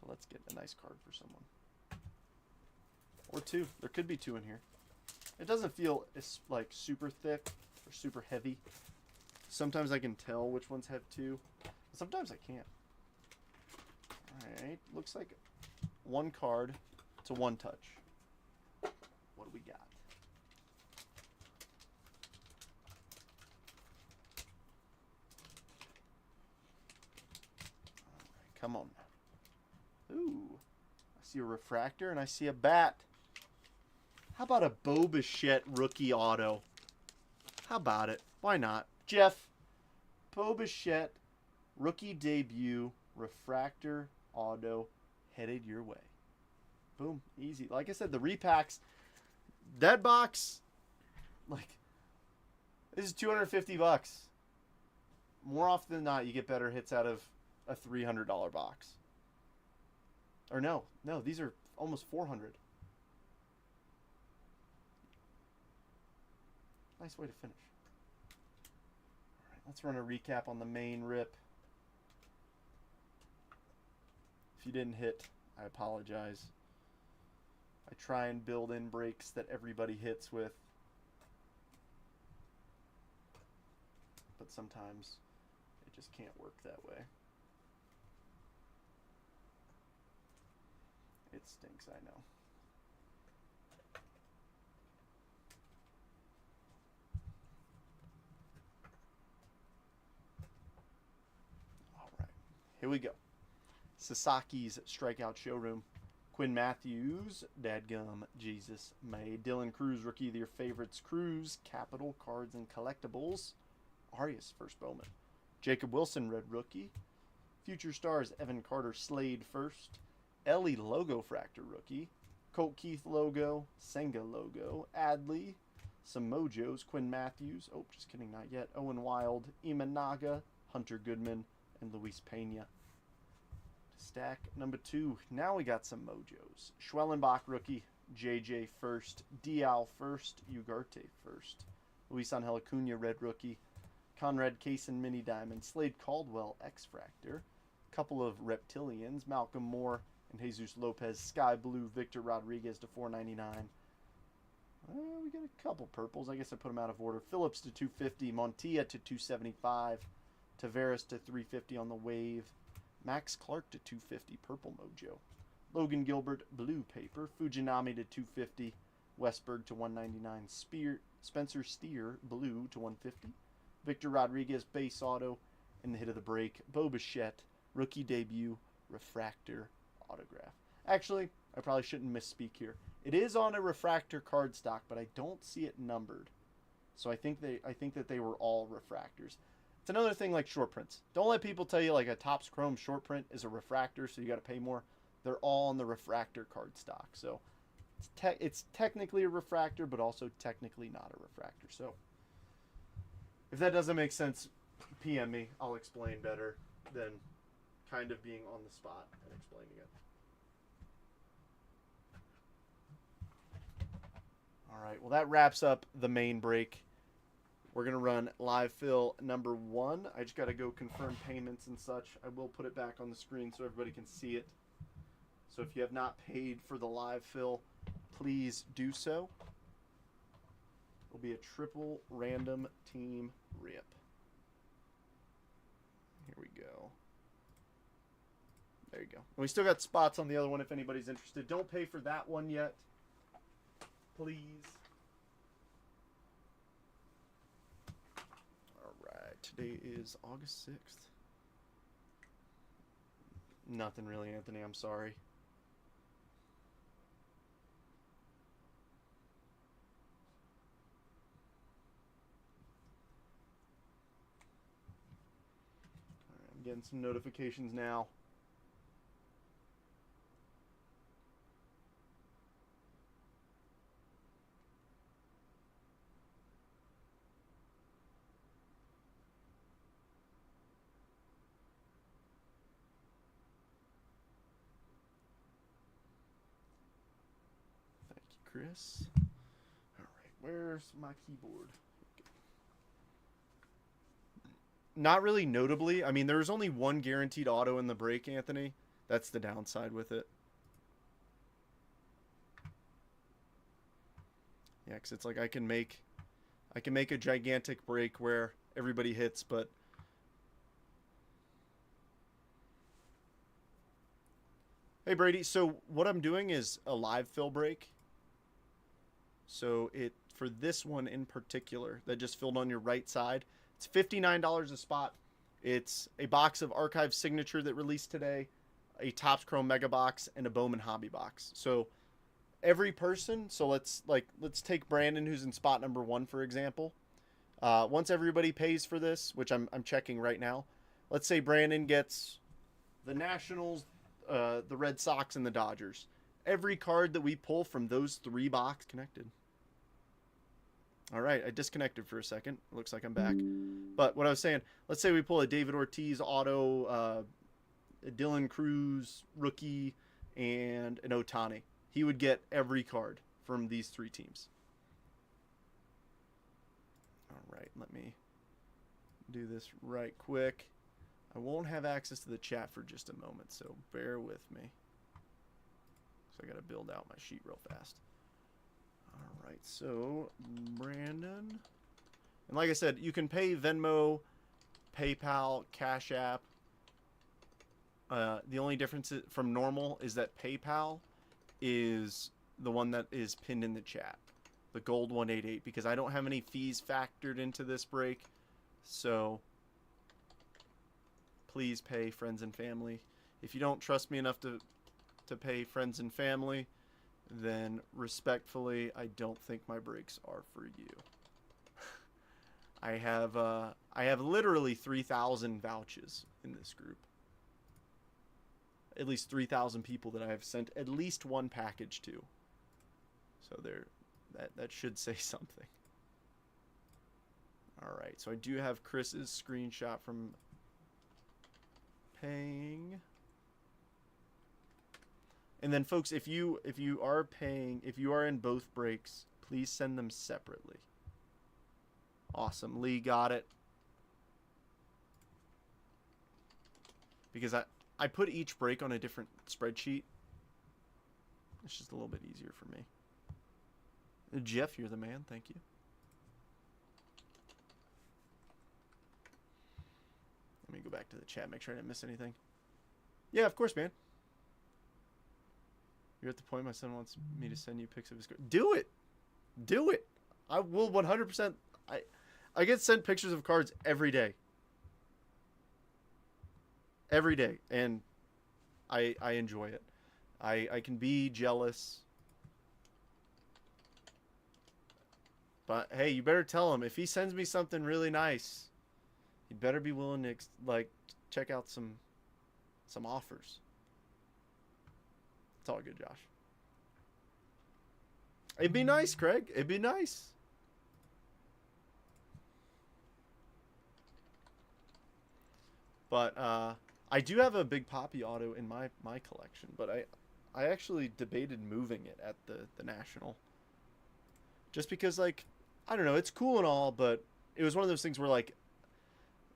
But let's get a nice card for someone. Or 2. There could be 2 in here. It doesn't feel like super thick or super heavy. Sometimes I can tell which ones have 2. Sometimes I can't. Alright. Looks like 1 card to 1 touch. What do we got? Come on. Ooh. I see a refractor and I see a bat. How about a Bo Bichette rookie auto? How about it? Why not? Jeff, Bo Bichette rookie debut refractor auto headed your way. Boom. Easy. Like I said, the repacks, that box, like, this is $250. More often than not, you get better hits out of a $300 box. Or no, these are almost $400. Nice way to finish. All right, let's run a recap on the main rip. If you didn't hit, I apologize. I try and build in breaks that everybody hits with. But sometimes it just can't work that way. It stinks, I know. All right, here we go. Sasaki's Strikeout Showroom. Quinn Matthews, Dadgum, Jesus May. Dylan Cruz, rookie of your favorites. Cruz, Capital Cards and Collectibles. Arias, first Bowman. Jacob Wilson, red rookie. Future Stars, Evan Carter, Slade first. Ellie Logo Fractor rookie. Colt Keith logo. Senga logo. Adley. Some Mojos. Quinn Matthews. Oh, just kidding, not yet. Owen Wild. Imanaga. Hunter Goodman. And Luis Pena. Stack number 2. Now we got some Mojos. Schwellenbach rookie. JJ first. Dial first. Ugarte first. Luis Angel Acuna red rookie. Conrad Kaysen mini diamond. Slade Caldwell X-Fractor. Couple of Reptilians. Malcolm Moore and Jesus Lopez. Sky Blue Victor Rodriguez to $4.99. We got a couple purples. I guess I put them out of order. Phillips to $250. Montilla to $275. Tavares to $350 on the wave. Max Clark to $250. Purple Mojo. Logan Gilbert blue paper. Fujinami to $250. Westberg to $199. Spencer Steer blue to $150. Victor Rodriguez, base auto. And the hit of the break, Bo Bichette, rookie debut, refractor autograph. Actually, I probably shouldn't misspeak here. It is on a refractor card stock, but I don't see it numbered. So I think that they were all refractors. It's another thing like short prints. Don't let people tell you like a Topps Chrome short print is a refractor, so you got to pay more. They're all on the refractor card stock. So it's technically a refractor, but also technically not a refractor. So if that doesn't make sense, PM me. I'll explain better than kind of being on the spot and explaining it. All right, well, that wraps up the main break. We're going to run live fill number 1. I just got to go confirm payments and such. I will put it back on the screen so everybody can see it. So if you have not paid for the live fill, please do so. It'll be a triple random team rip. Here we go. There you go. And we still got spots on the other one if anybody's interested. Don't pay for that one yet. Please. Alright, today is August 6th. Nothing really, Anthony, I'm sorry. Alright, I'm getting some notifications now. Chris. All right, where's my keyboard? Not really notably. I mean, there was only one guaranteed auto in the break, Anthony. That's the downside with it. Yeah, because it's like I can make a gigantic break where everybody hits, but hey Brady, so what I'm doing is a live fill break. So for this one in particular that just filled on your right side, it's $59 a spot. It's a box of Archive Signature that released today, a Topps Chrome Mega Box, and a Bowman Hobby Box. So every person, so let's take Brandon, who's in spot number 1, for example. Once everybody pays for this, which I'm checking right now, let's say Brandon gets the Nationals, the Red Sox, and the Dodgers. Every card that we pull from those 3 boxes connected. All right, I disconnected for a second. Looks like I'm back. But what I was saying, let's say we pull a David Ortiz auto, a Dylan Cruz rookie, and an Ohtani. He would get every card from these 3 teams. All right, let me do this right quick. I won't have access to the chat for just a moment, so bear with me. So I got to build out my sheet real fast. All right, so Brandon. And like I said, you can pay Venmo, PayPal, Cash App. The only difference from normal is that PayPal is the one that is pinned in the chat. The gold 188, because I don't have any fees factored into this break. So please pay friends and family. If you don't trust me enough to pay friends and family, then respectfully, I don't think my breaks are for you. I have literally 3,000 vouchers in this group. At least 3,000 people that I have sent at least one package to. So that should say something. All right, so I do have Chris's screenshot from paying. And then folks, if you are paying, if you are in both breaks, please send them separately. Awesome. Lee got it. Because I put each break on a different spreadsheet. It's just a little bit easier for me. Jeff, you're the man. Thank you. Let me go back to the chat, make sure I didn't miss anything. Yeah, of course, man. You're at the point my son wants me to send you pics of his car. Do it. Do it. I will 100%. I get sent pictures of cards every day. Every day. And I enjoy it. I can be jealous. But hey, you better tell him if he sends me something really nice, you better be willing to like check out some offers. It's all good, Josh. It'd be nice, Craig. It'd be nice. But I do have a Big Poppy auto in my collection, but I actually debated moving it at the National. Just because, like, I don't know, it's cool and all, but it was one of those things where, like,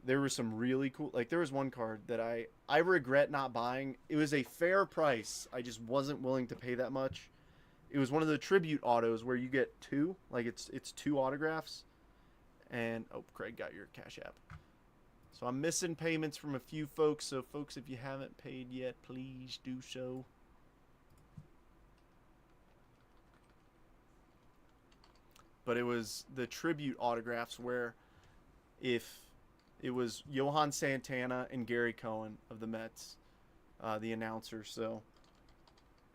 there was some really cool, like, there was one card that I regret not buying. It was a fair price. I just wasn't willing to pay that much. It was one of the tribute autos where you get two, like, it's two autographs. And, oh, Craig got your Cash App. So I'm missing payments from a few folks. So, folks, if you haven't paid yet, please do so. But it was the tribute autographs where if it was Johan Santana and Gary Cohen of the Mets, the announcer. So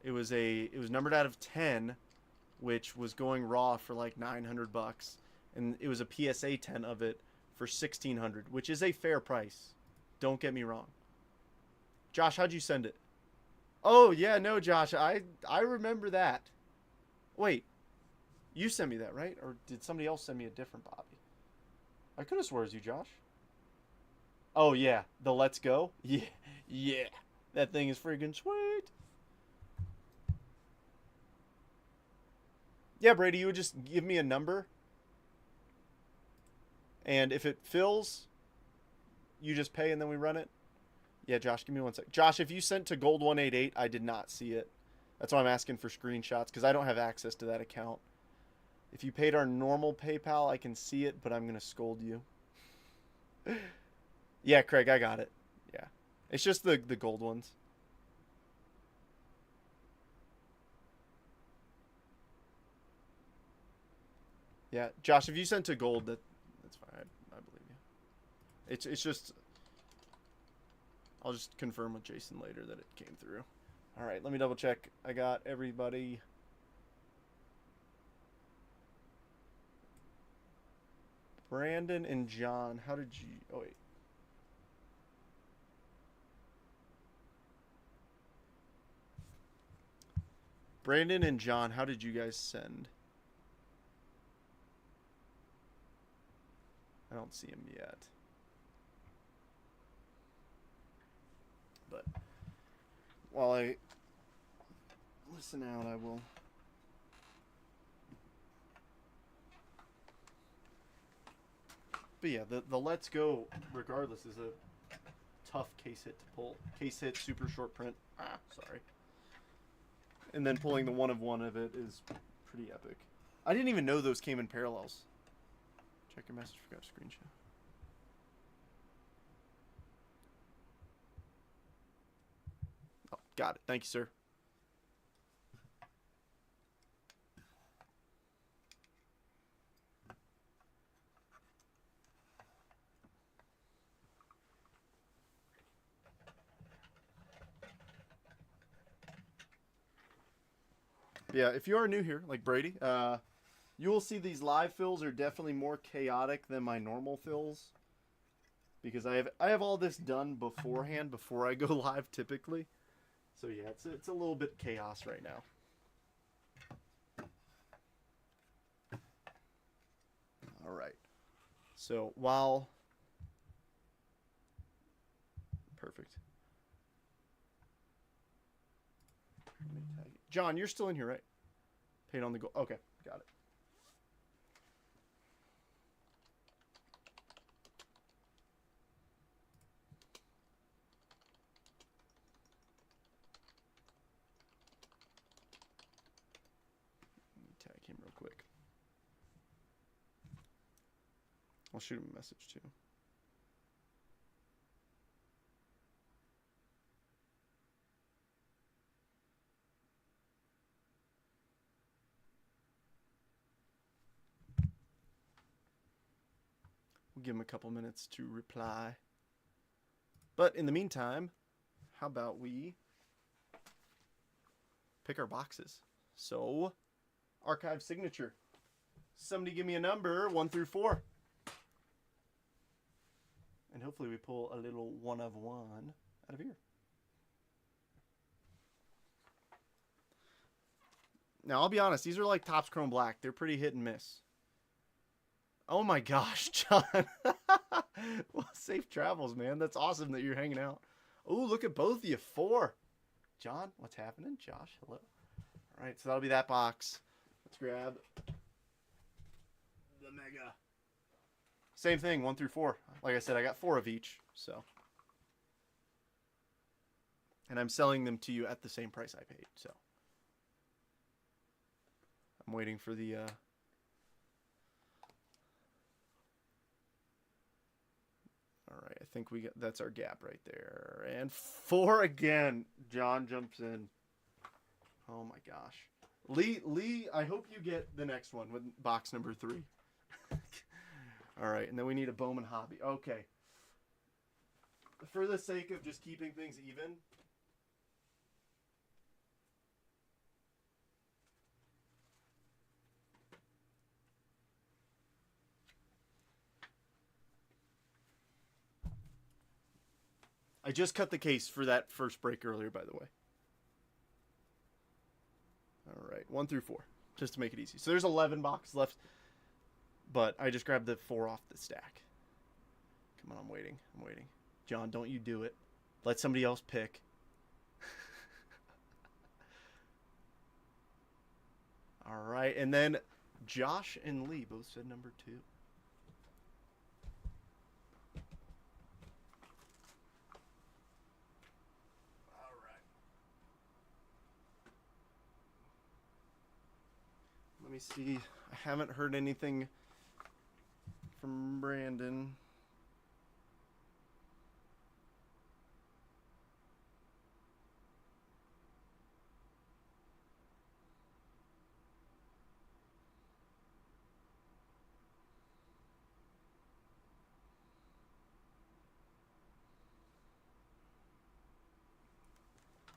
it was numbered out of 10, which was going raw for like $900, and it was a PSA 10 of it for $1,600, which is a fair price. Don't get me wrong. Josh, how'd you send it? Oh yeah, no, Josh, I remember that. Wait. You sent me that, right? Or did somebody else send me a different Bobby? I could have swore it was you, Josh. Oh, yeah. The Let's Go? Yeah. Yeah. That thing is freaking sweet. Yeah, Brady, you would just give me a number. And if it fills, you just pay and then we run it. Yeah, Josh, give me 1 sec. Josh, if you sent to Gold188, I did not see it. That's why I'm asking for screenshots, because I don't have access to that account. If you paid our normal PayPal, I can see it, but I'm going to scold you. Yeah, Craig, I got it. Yeah. It's just the gold ones. Yeah, Josh, if you sent to gold, that's fine. I believe you. It's just... I'll just confirm with Jason later that it came through. All right, let me double check. I got everybody... Brandon and John, how did you... Oh, wait. Brandon and John, how did you guys send? I don't see him yet. But while I listen out, I will... But yeah, the Let's Go, regardless, is a tough case hit to pull. Case hit, super short print. Sorry. And then pulling the one of it is pretty epic. I didn't even know those came in parallels. Check your message, forgot to screenshot. Oh, got it. Thank you, sir. Yeah, if you are new here, like Brady, you will see these live fills are definitely more chaotic than my normal fills, because I have all this done beforehand before I go live typically. So yeah, it's a little bit chaos right now. All right. So while perfect. John, you're still in here, right? Paid on the goal. Okay, got it. Let me tag him real quick. I'll shoot him a message too. give him a couple minutes to reply. But in the meantime, how about we pick our boxes? So, archive signature. Somebody give me a number 1 through 4. And hopefully we pull a little 1 of 1 out of here. Now, I'll be honest. These are like Topps Chrome Black. They're pretty hit and miss. Oh my gosh, John. Well, safe travels, man. That's awesome that you're hanging out. Oh, look at both of you. 4. John, what's happening? Josh, hello. All right, so that'll be that box. Let's grab the Mega. Same thing, 1 through 4. Like I said, I got 4 of each, so. And I'm selling them to you at the same price I paid, so. I'm waiting for the... All right, I think that's our gap right there. And 4 again. John jumps in. Oh my gosh. Lee, I hope you get the next one with box number 3. All right, and then we need a Bowman Hobby. Okay. For the sake of just keeping things even, I just cut the case for that first break earlier, by the way. All right, 1 through 4, just to make it easy. So there's 11 boxes left, but I just grabbed the 4 off the stack. Come on, I'm waiting. John, don't you do it. Let somebody else pick. All right, and then Josh and Lee both said number 2. Let me see. I haven't heard anything from Brandon.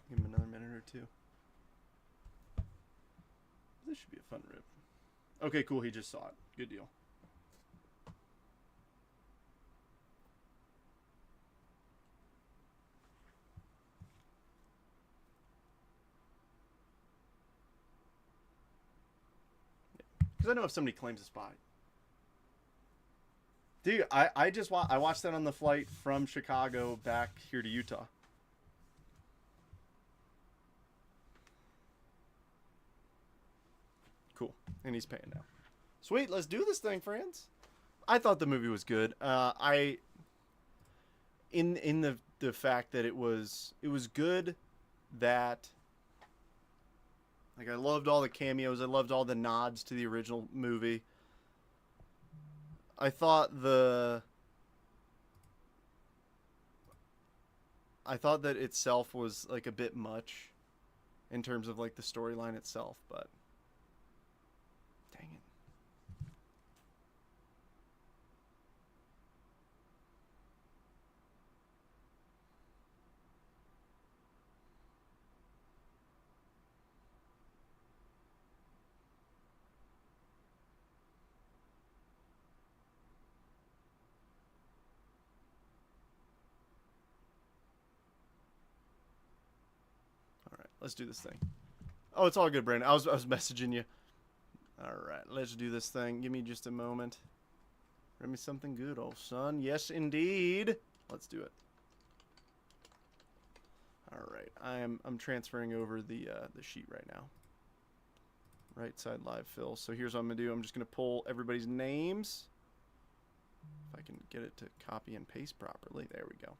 Give him another minute or 2. This should be a fun rip. Okay, cool. He just saw it. Good deal. Because I know if somebody claims a spot. Dude, I watched that on the flight from Chicago back here to Utah. Cool. And he's paying now. Sweet, let's do this thing, friends. I thought the movie was good. In the fact that it was good that, like, I loved all the cameos, I loved all the nods to the original movie. I thought that itself was like a bit much in terms of like the storyline itself, but dang it. All right, let's do this thing. Oh, it's all good, Brandon. I was messaging you. All right, let's do this thing. Give me just a moment. Bring me something good, old son. Yes, indeed. Let's do it. All right, I'm transferring over the sheet right now. Right side live fill. So here's what I'm gonna do. I'm just gonna pull everybody's names. If I can get it to copy and paste properly. There we go.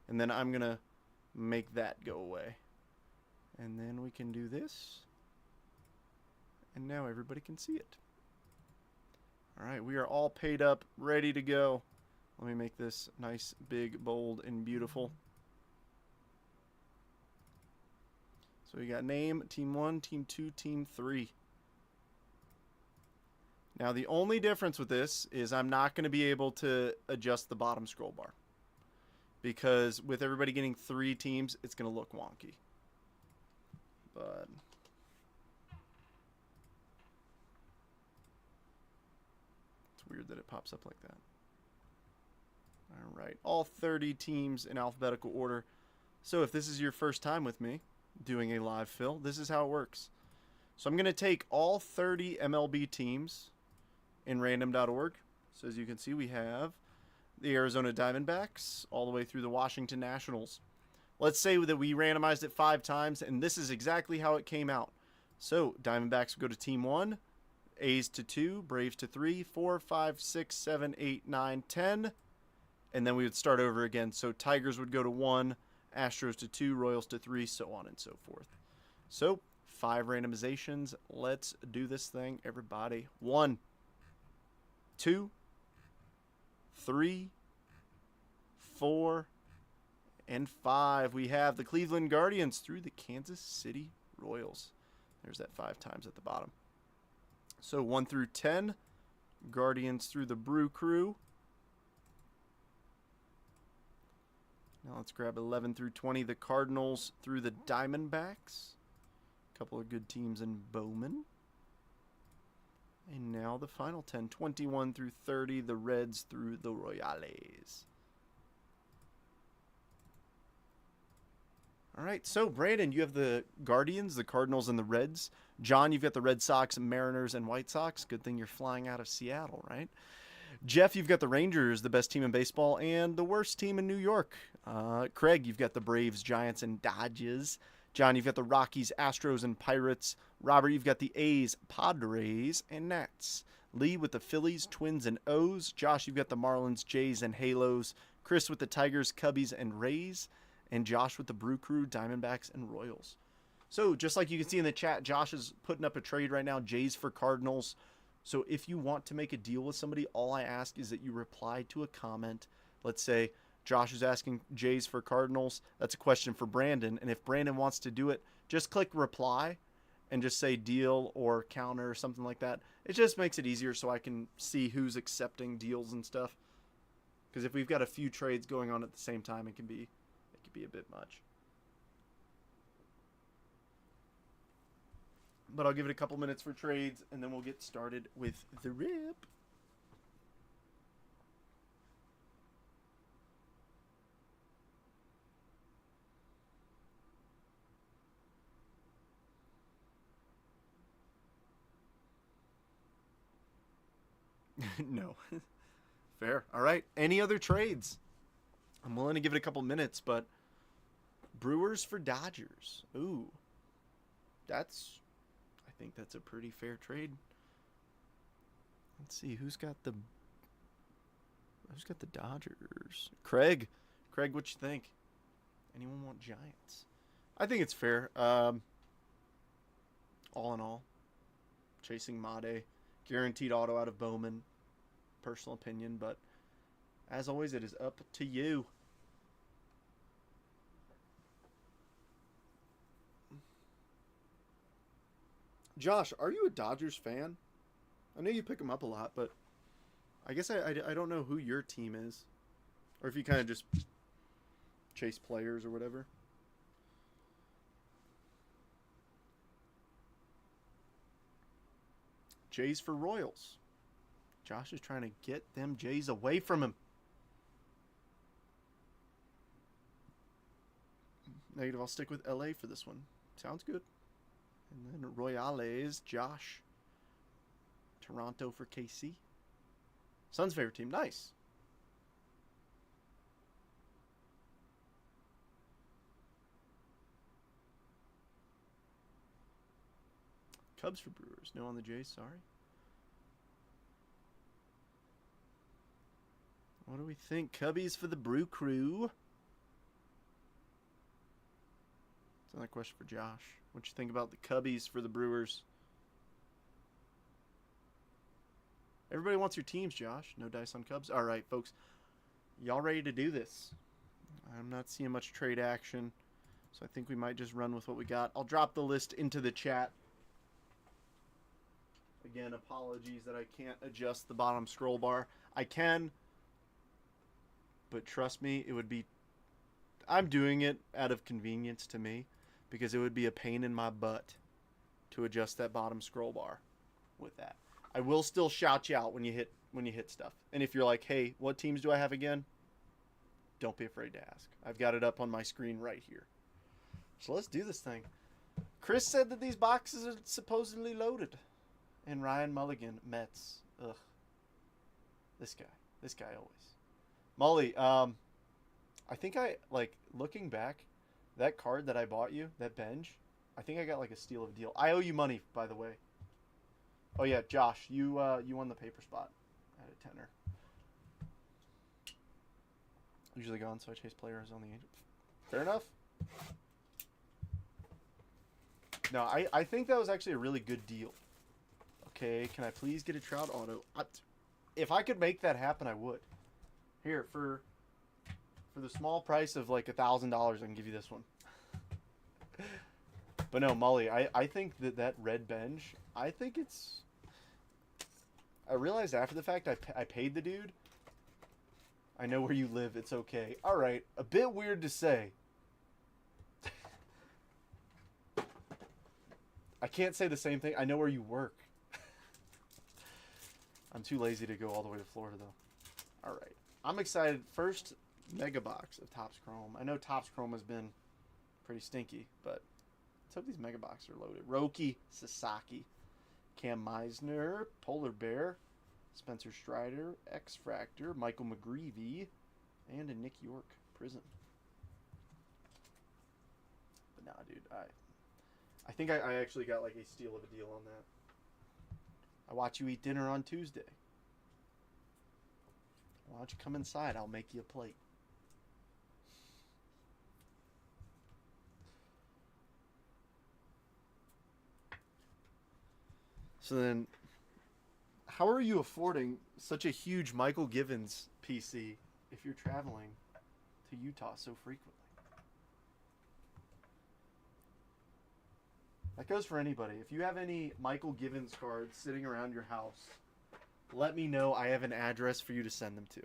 And then I'm gonna make that go away. And then we can do this. And now everybody can see it. All right, we are all paid up, ready to go. Let me make this nice, big, bold, and beautiful. So we got name, team 1, team 2, team 3. Now, the only difference with this is I'm not going to be able to adjust the bottom scroll bar. Because with everybody getting 3 teams, it's going to look wonky. But it's weird that it pops up like that. All right, all 30 teams in alphabetical order. So if this is your first time with me doing a live fill, this is how it works. So I'm going to take all 30 MLB teams in random.org. So as you can see, we have the Arizona Diamondbacks all the way through the Washington Nationals. Let's say that we randomized it 5 times, and this is exactly how it came out. So Diamondbacks would go to team 1, A's to 2, Braves to 3, 4, 5, 6, 7, 8, 9, 10, and then we would start over again. So Tigers would go to 1, Astros to 2, Royals to 3, so on and so forth. So 5 randomizations. Let's do this thing, everybody. 1, 2, 3, 4, and 5. We have the Cleveland Guardians through the Kansas City Royals. There's that 5 times at the bottom. So 1 through 10, Guardians through the Brew Crew. Now let's grab 11 through 20, the Cardinals through the Diamondbacks. A couple of good teams in Bowman. And now the final 10, 21 through 30, the Reds through the Royales. All right, so Brandon, you have the Guardians, the Cardinals, and the Reds. John, you've got the Red Sox, Mariners, and White Sox. Good thing you're flying out of Seattle, right? Jeff, you've got the Rangers, the best team in baseball, and the worst team in New York. Craig, you've got the Braves, Giants, and Dodgers. John, you've got the Rockies, Astros, and Pirates. Robert, you've got the A's, Padres, and Nats. Lee with the Phillies, Twins, and O's. Josh, you've got the Marlins, Jays, and Halos. Chris with the Tigers, Cubbies, and Rays. And Josh with the Brew Crew, Diamondbacks, and Royals. So just like you can see in the chat, Josh is putting up a trade right now, Jays for Cardinals. So if you want to make a deal with somebody, all I ask is that you reply to a comment. Let's say Josh is asking Jays for Cardinals. That's a question for Brandon. And if Brandon wants to do it, just click reply and just say deal or counter or something like that. It just makes it easier so I can see who's accepting deals and stuff. Because if we've got a few trades going on at the same time, it can be a bit much. But I'll give it a couple minutes for trades, and then we'll get started with the rip. No. Fair. All right. Any other trades? I'm willing to give it a couple minutes, but Brewers for Dodgers. Ooh. I think that's a pretty fair trade. Let's see who's got the Dodgers. Craig, what you think? Anyone want Giants? I think it's fair. All in all, chasing Made, guaranteed auto out of Bowman. Personal opinion, but as always, it is up to you. Josh, are you a Dodgers fan? I know you pick them up a lot, but I guess I don't know who your team is. Or if you kind of just chase players or whatever. Jays for Royals. Josh is trying to get them Jays away from him. Negative, I'll stick with LA for this one. Sounds good. And then Royales, Josh. Toronto for KC. Sun's favorite team. Nice. Cubs for Brewers. No on the Jays, sorry. What do we think? Cubbies for the Brew Crew. That's another question for Josh. What you think about the Cubbies for the Brewers? Everybody wants your teams, Josh. No dice on Cubs. All right, folks. Y'all ready to do this? I'm not seeing much trade action, so I think we might just run with what we got. I'll drop the list into the chat. Again, apologies that I can't adjust the bottom scroll bar. I can, but trust me, it would be... I'm doing it out of convenience to me because it would be a pain in my butt to adjust that bottom scroll bar with that. I will still shout you out when you hit stuff. And if you're like, hey, what teams do I have again? Don't be afraid to ask. I've got it up on my screen right here. So let's do this thing. Chris said that these boxes are supposedly loaded. And Ryan Mulligan, Mets. Ugh. This guy always. Mully, I think looking back, that card that I bought you, that Benj, I think I got like a steal of a deal. I owe you money, by the way. Oh yeah, Josh, you won the paper spot at a tenner. Usually gone, so I chase players on the Angels. Fair enough. No, I think that was actually a really good deal. Okay, can I please get a Trout auto? If I could make that happen, I would. Here, for the small price of like $1,000, I can give you this one. But no, Mully, I think that red Benj, I think it's... I realized after the fact I paid the dude. I know where you live, it's okay. Alright, a bit weird to say. I can't say the same thing. I know where you work. I'm too lazy to go all the way to Florida, though. Alright, I'm excited. First mega box of Topps Chrome. I know Topps Chrome has been pretty stinky, but let's hope these mega boxes are loaded. Roki Sasaki, Cam Meisner, Polar Bear, Spencer Strider, X-Fractor, Michael McGreevy, and a Nick York Prison. But nah, dude, I think I actually got like a steal of a deal on that. I watch you eat dinner on Tuesday. Why don't you come inside? I'll make you a plate. So then, how are you affording such a huge Michael Givens PC if you're traveling to Utah so frequently? That goes for anybody. If you have any Michael Givens cards sitting around your house, let me know. I have an address for you to send them to.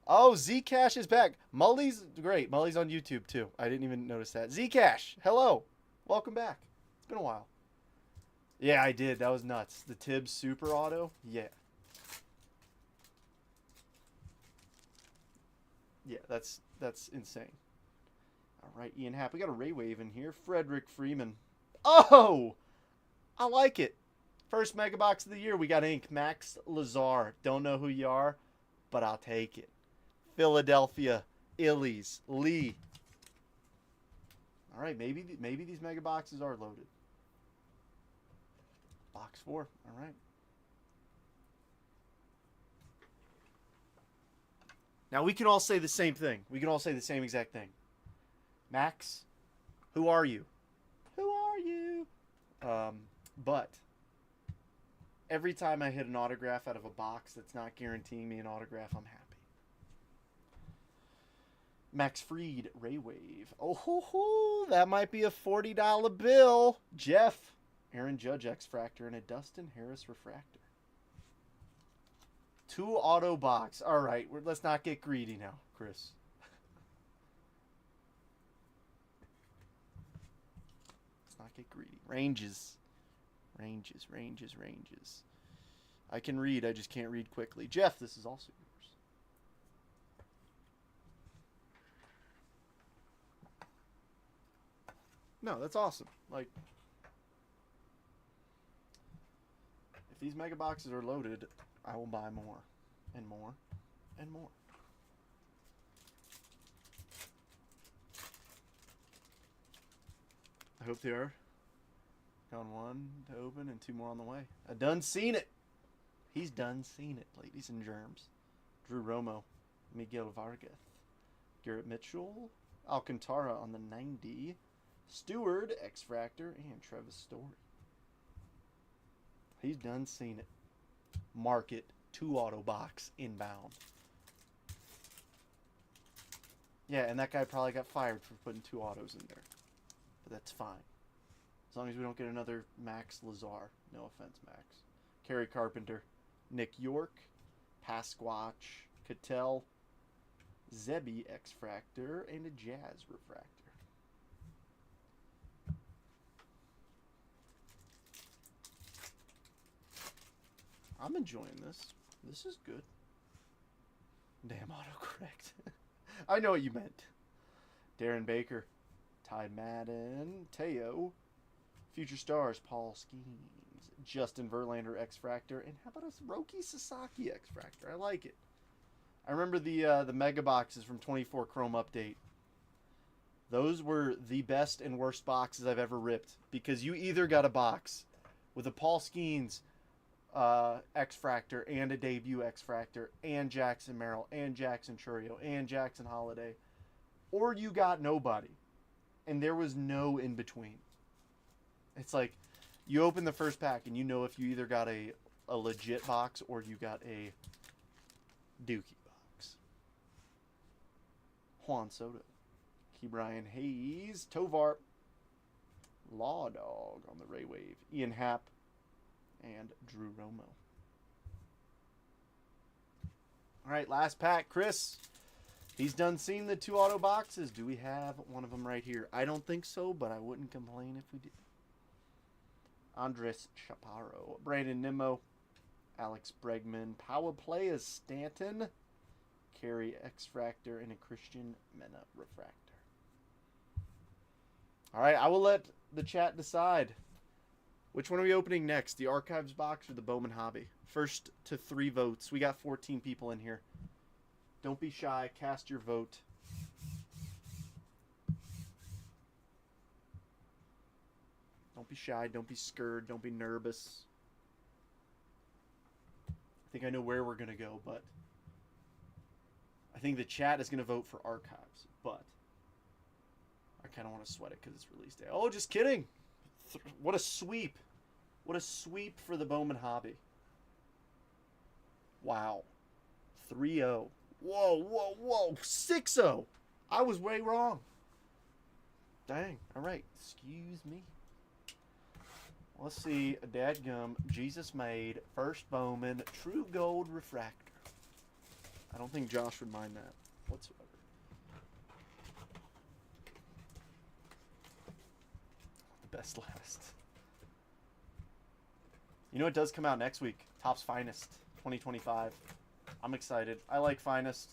Oh, Zcash is back. Mully's great. Mully's on YouTube too. I didn't even notice that. Zcash, hello. Welcome back. It's been a while. Yeah, I did. That was nuts. The Tibbs Super Auto? Yeah. Yeah, that's insane. All right, Ian Happ. We got a Ray Wave in here. Frederick Freeman. Oh! I like it. First mega box of the year. We got ink. Max Lazar. Don't know who you are, but I'll take it. Philadelphia. Illies. Lee. All right, maybe these mega boxes are loaded. Box 4. All right. Now, we can all say the same thing. We can all say the same exact thing. Max, who are you? Who are you? But every time I hit an autograph out of a box that's not guaranteeing me an autograph, I'm happy. Max Fried, Ray Wave. Oh, ho, ho, that might be a $40 bill. Jeff, Aaron Judge X-Fractor, and a Dustin Harris Refractor. 2 auto box. All right, let's not get greedy now, Chris. Let's not get greedy. Ranges. I can read, I just can't read quickly. Jeff, this is also yours. No, that's awesome. Like, if these mega boxes are loaded, I will buy more and more and more. I hope they are. Got 1 to open and 2 more on the way. I done seen it. He's done seen it, ladies and germs. Drew Romo, Miguel Vargas, Garrett Mitchell, Alcantara on the 90, Stewart, X-Fractor, and Travis Story. He's done seen it. Market 2 auto box inbound. Yeah, and that guy probably got fired for putting 2 autos in there. But that's fine. As long as we don't get another Max Lazar. No offense, Max. Kerry Carpenter, Nick York, Pasquatch, Cattell, Zebby X-Fractor, and a Jazz Refractor. I'm enjoying this. This is good. Damn autocorrect. I know what you meant. Darren Baker, Ty Madden, Teo, Future Stars, Paul Skeens, Justin Verlander X-Fractor, and how about a Roki Sasaki X-Fractor? I like it. I remember the Mega Boxes from 24 Chrome Update. Those were the best and worst boxes I've ever ripped, because you either got a box with a Paul Skeens X-Fractor and a debut X-Fractor and Jackson Merrill and Jackson Churio and Jackson Holiday, or you got nobody, and there was no in between. It's like you open the first pack and you know if you either got a legit box or you got a dookie box. Juan Soto, Ke'Bryan Hayes, Tovar, Law Dog on the Ray Wave, Ian Happ, and Drew Romo. All right, last pack. Chris, he's done seen the 2 auto boxes. Do we have one of them right here? I don't think so, but I wouldn't complain if we did. Andres Chaparro, Brandon Nimmo, Alex Bregman, Power Play is Stanton, Kerry X-Fractor, and a Christian Mena Refractor. All right, I will let the chat decide. Which one are we opening next? The Archives box or the Bowman Hobby? First to 3 votes. We got 14 people in here. Don't be shy. Cast your vote. Don't be shy. Don't be scared. Don't be nervous. I think I know where we're going to go, but I think the chat is going to vote for Archives, but I kind of want to sweat it because it's release day. Oh, just kidding. What a sweep. What a sweep for the Bowman Hobby. Wow. 3-0. Whoa, whoa, whoa. 6-0. I was way wrong. Dang. All right. Excuse me. Let's see. Dadgum. Jesus Made. First Bowman. True Gold Refractor. I don't think Josh would mind that whatsoever. The best last. You know, it does come out next week. Topps Finest 2025. I'm excited. I like Finest.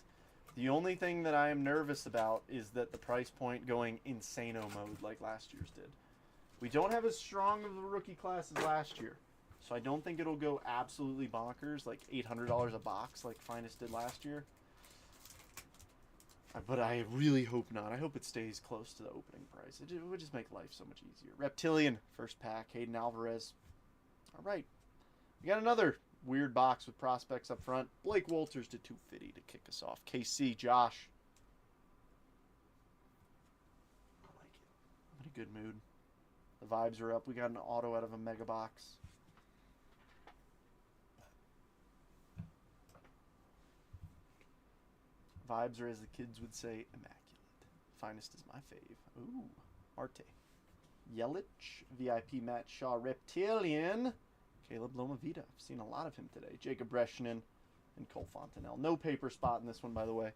The only thing that I am nervous about is that the price point going insano mode like last year's did. We don't have as strong of a rookie class as last year, so I don't think it'll go absolutely bonkers, like $800 a box like Finest did last year. But I really hope not. I hope it stays close to the opening price. It would just make life so much easier. Reptilian, first pack. Hayden Alvarez. All right. We got another weird box with prospects up front. Blake Wolters to 250 to kick us off. KC, Josh. I like it. I'm in a good mood. The vibes are up. We got an auto out of a mega box. Vibes are, as the kids would say, immaculate. Finest is my fave. Ooh, Marte. Yelich, VIP Matt Shaw, Reptilian, Caleb Lomavita. I've seen a lot of him today. Jacob Breshnan and Cole Fontenelle. No paper spot in this one, by the way.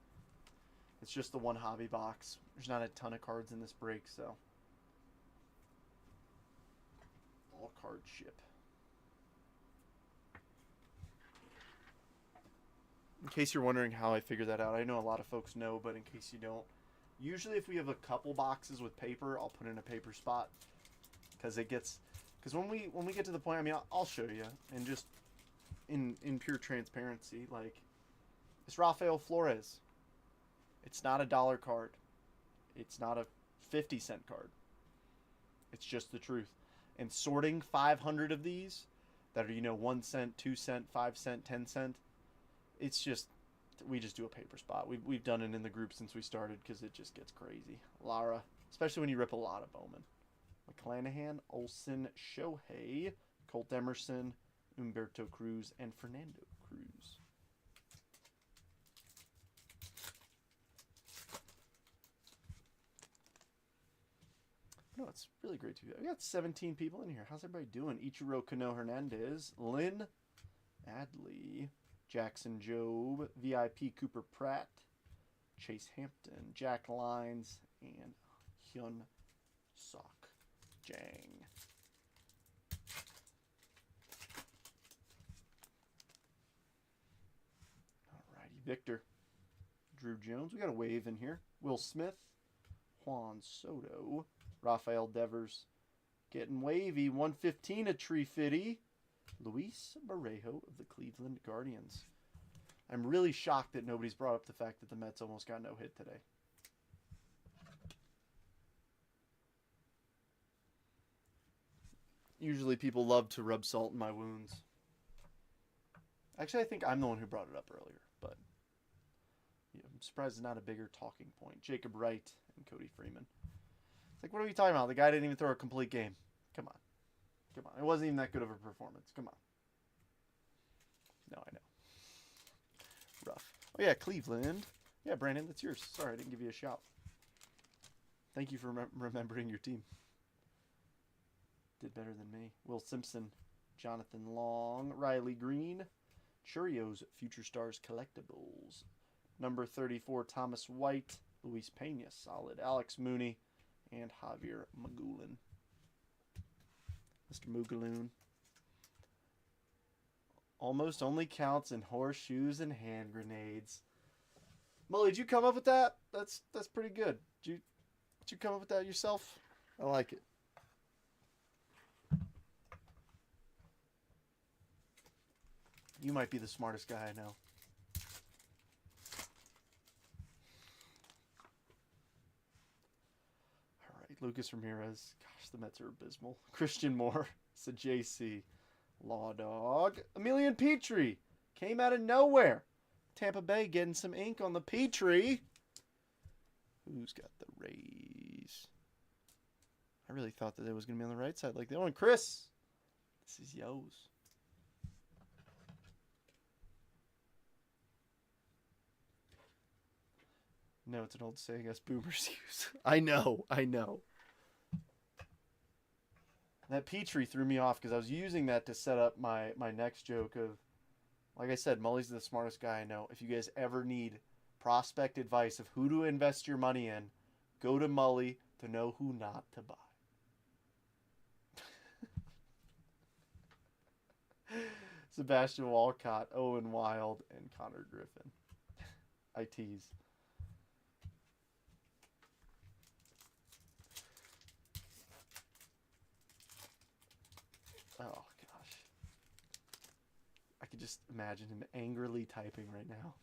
It's just the one hobby box. There's not a ton of cards in this break, so. All card ship. In case you're wondering how I figured that out, I know a lot of folks know, but in case you don't, usually if we have a couple boxes with paper, I'll put in a paper spot because it gets, because when we get to the point, I mean, I'll show you, and just in pure transparency, like it's Rafael Flores. It's not a dollar card. It's not a 50-cent card. It's just the truth. And sorting 500 of these that are, 1 cent, 2 cent, 5 cent, 10 cent. It's just, we just do a paper spot. We've done it in the group since we started because it just gets crazy. Lara, especially when you rip a lot of Bowman. McClanahan, Olsen, Shohei, Colt Emerson, Humberto Cruz, and Fernando Cruz. No, it's really great to be. We got 17 people in here. How's everybody doing? Ichiro Kano Hernandez, Lynn Adley, Jackson Jobe, VIP Cooper Pratt, Chase Hampton, Jack Lyons, and Hyun Sok Jang. Alrighty, Victor. Drew Jones. We got a wave in here. Will Smith, Juan Soto, Rafael Devers. Getting wavy. 115 a Tree Fitty. Luis Barrejo of the Cleveland Guardians. I'm really shocked that nobody's brought up the fact that the Mets almost got no hit today. Usually people love to rub salt in my wounds. Actually, I think I'm the one who brought it up earlier, but yeah, I'm surprised it's not a bigger talking point. Jacob Wright and Cody Freeman. It's like, what are we talking about? The guy didn't even throw a complete game. Come on. Come on. It wasn't even that good of a performance. Come on. No, I know. Rough. Oh, yeah, Cleveland. Yeah, Brandon, that's yours. Sorry, I didn't give you a shout. Thank you for remembering your team. Did better than me. Will Simpson, Jonathan Long, Riley Green, Cheerios Future Stars Collectibles. Number 34, Thomas White, Luis Pena, solid. Alex Mooney, and Javier Magulin. Mr. Mugaloon. Almost only counts in horseshoes and hand grenades. Mully, did you come up with that? That's pretty good. Did you come up with that yourself? I like it. You might be the smartest guy I know. All right, Lucas Ramirez. Gosh, the Mets are abysmal. Christian Moore. It's a JC. Law Dog. Emilian Petrie. Came out of nowhere. Tampa Bay getting some ink on the Petrie. Who's got the Rays? I really thought that it was going to be on the right side like the one. Chris. This is yo's. No, it's an old saying us boomers use. I know. That Petrie threw me off because I was using that to set up my next joke of, like I said, Mully's the smartest guy I know. If you guys ever need prospect advice of who to invest your money in, go to Mully to know who not to buy. Sebastian Walcott, Owen Wild, and Connor Griffin. I tease. Oh, gosh. I could just imagine him angrily typing right now.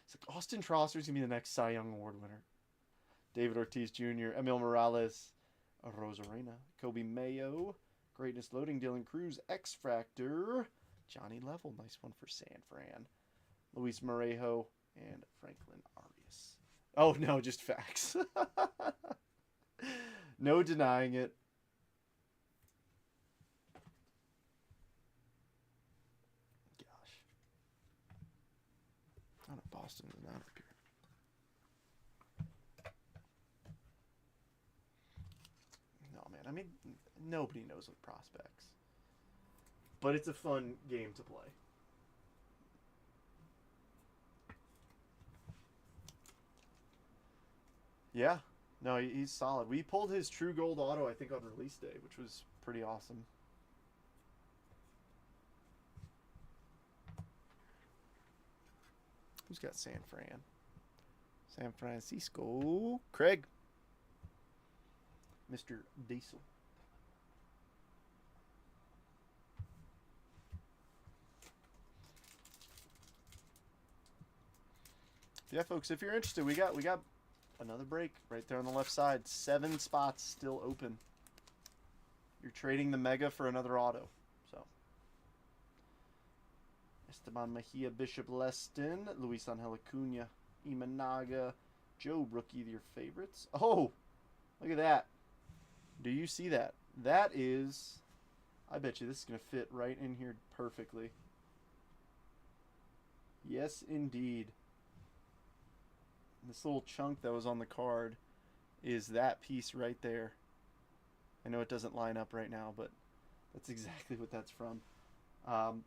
It's like, Austin Trosser's going to be the next Cy Young Award winner. David Ortiz Jr., Emil Morales, Rosarena, Kobe Mayo, Greatness Loading, Dylan Cruz, X Factor, Johnny Level, nice one for San Fran, Luis Morejo, and Franklin Arias. Oh, no, just facts. No denying it. Oh, no, Boston is not up here. No, man. I mean, nobody knows with prospects. But it's a fun game to play. Yeah. No, he's solid. We pulled his True Gold auto, I think, on release day, which was pretty awesome. Who's got San Fran? San Francisco. Craig. Mr. Diesel. Yeah, folks, if you're interested, we got another break right there on the left side. 7 spots still open. You're trading the Mega for another auto. So Esteban Mejia, Bishop Leston, Luis Angel Acuna, Imanaga, Joe Rookie, your favorites. Oh, look at that. Do you see that? That is, I bet you this is going to fit right in here perfectly. Yes, indeed. This little chunk that was on the card is that piece right there. I know it doesn't line up right now, but that's exactly what that's from. Um,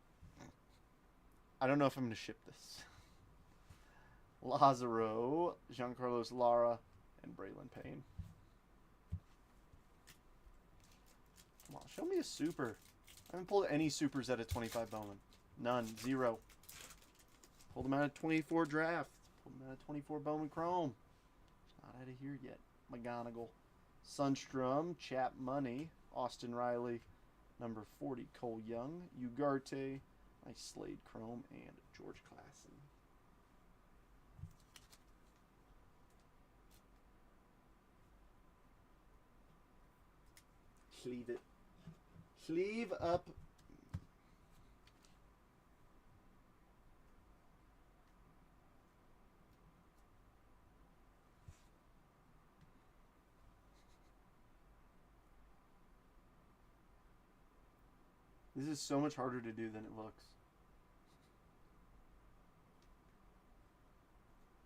I don't know if I'm going to ship this. Lazaro, Giancarlos Lara, and Braylon Payne. Come on, show me a super. I haven't pulled any supers out of 25 Bowman. None. Zero. Pulled them out of 24 draft. Pulled them out of 24 Bowman Chrome. Not out of here yet. McGonigal. Sunstrom. Chap Money. Austin Riley. Number 40, Cole Young. Ugarte. Nice Slade Chrome. And George Klassen. Sleeve it. Sleeve up. This is so much harder to do than it looks.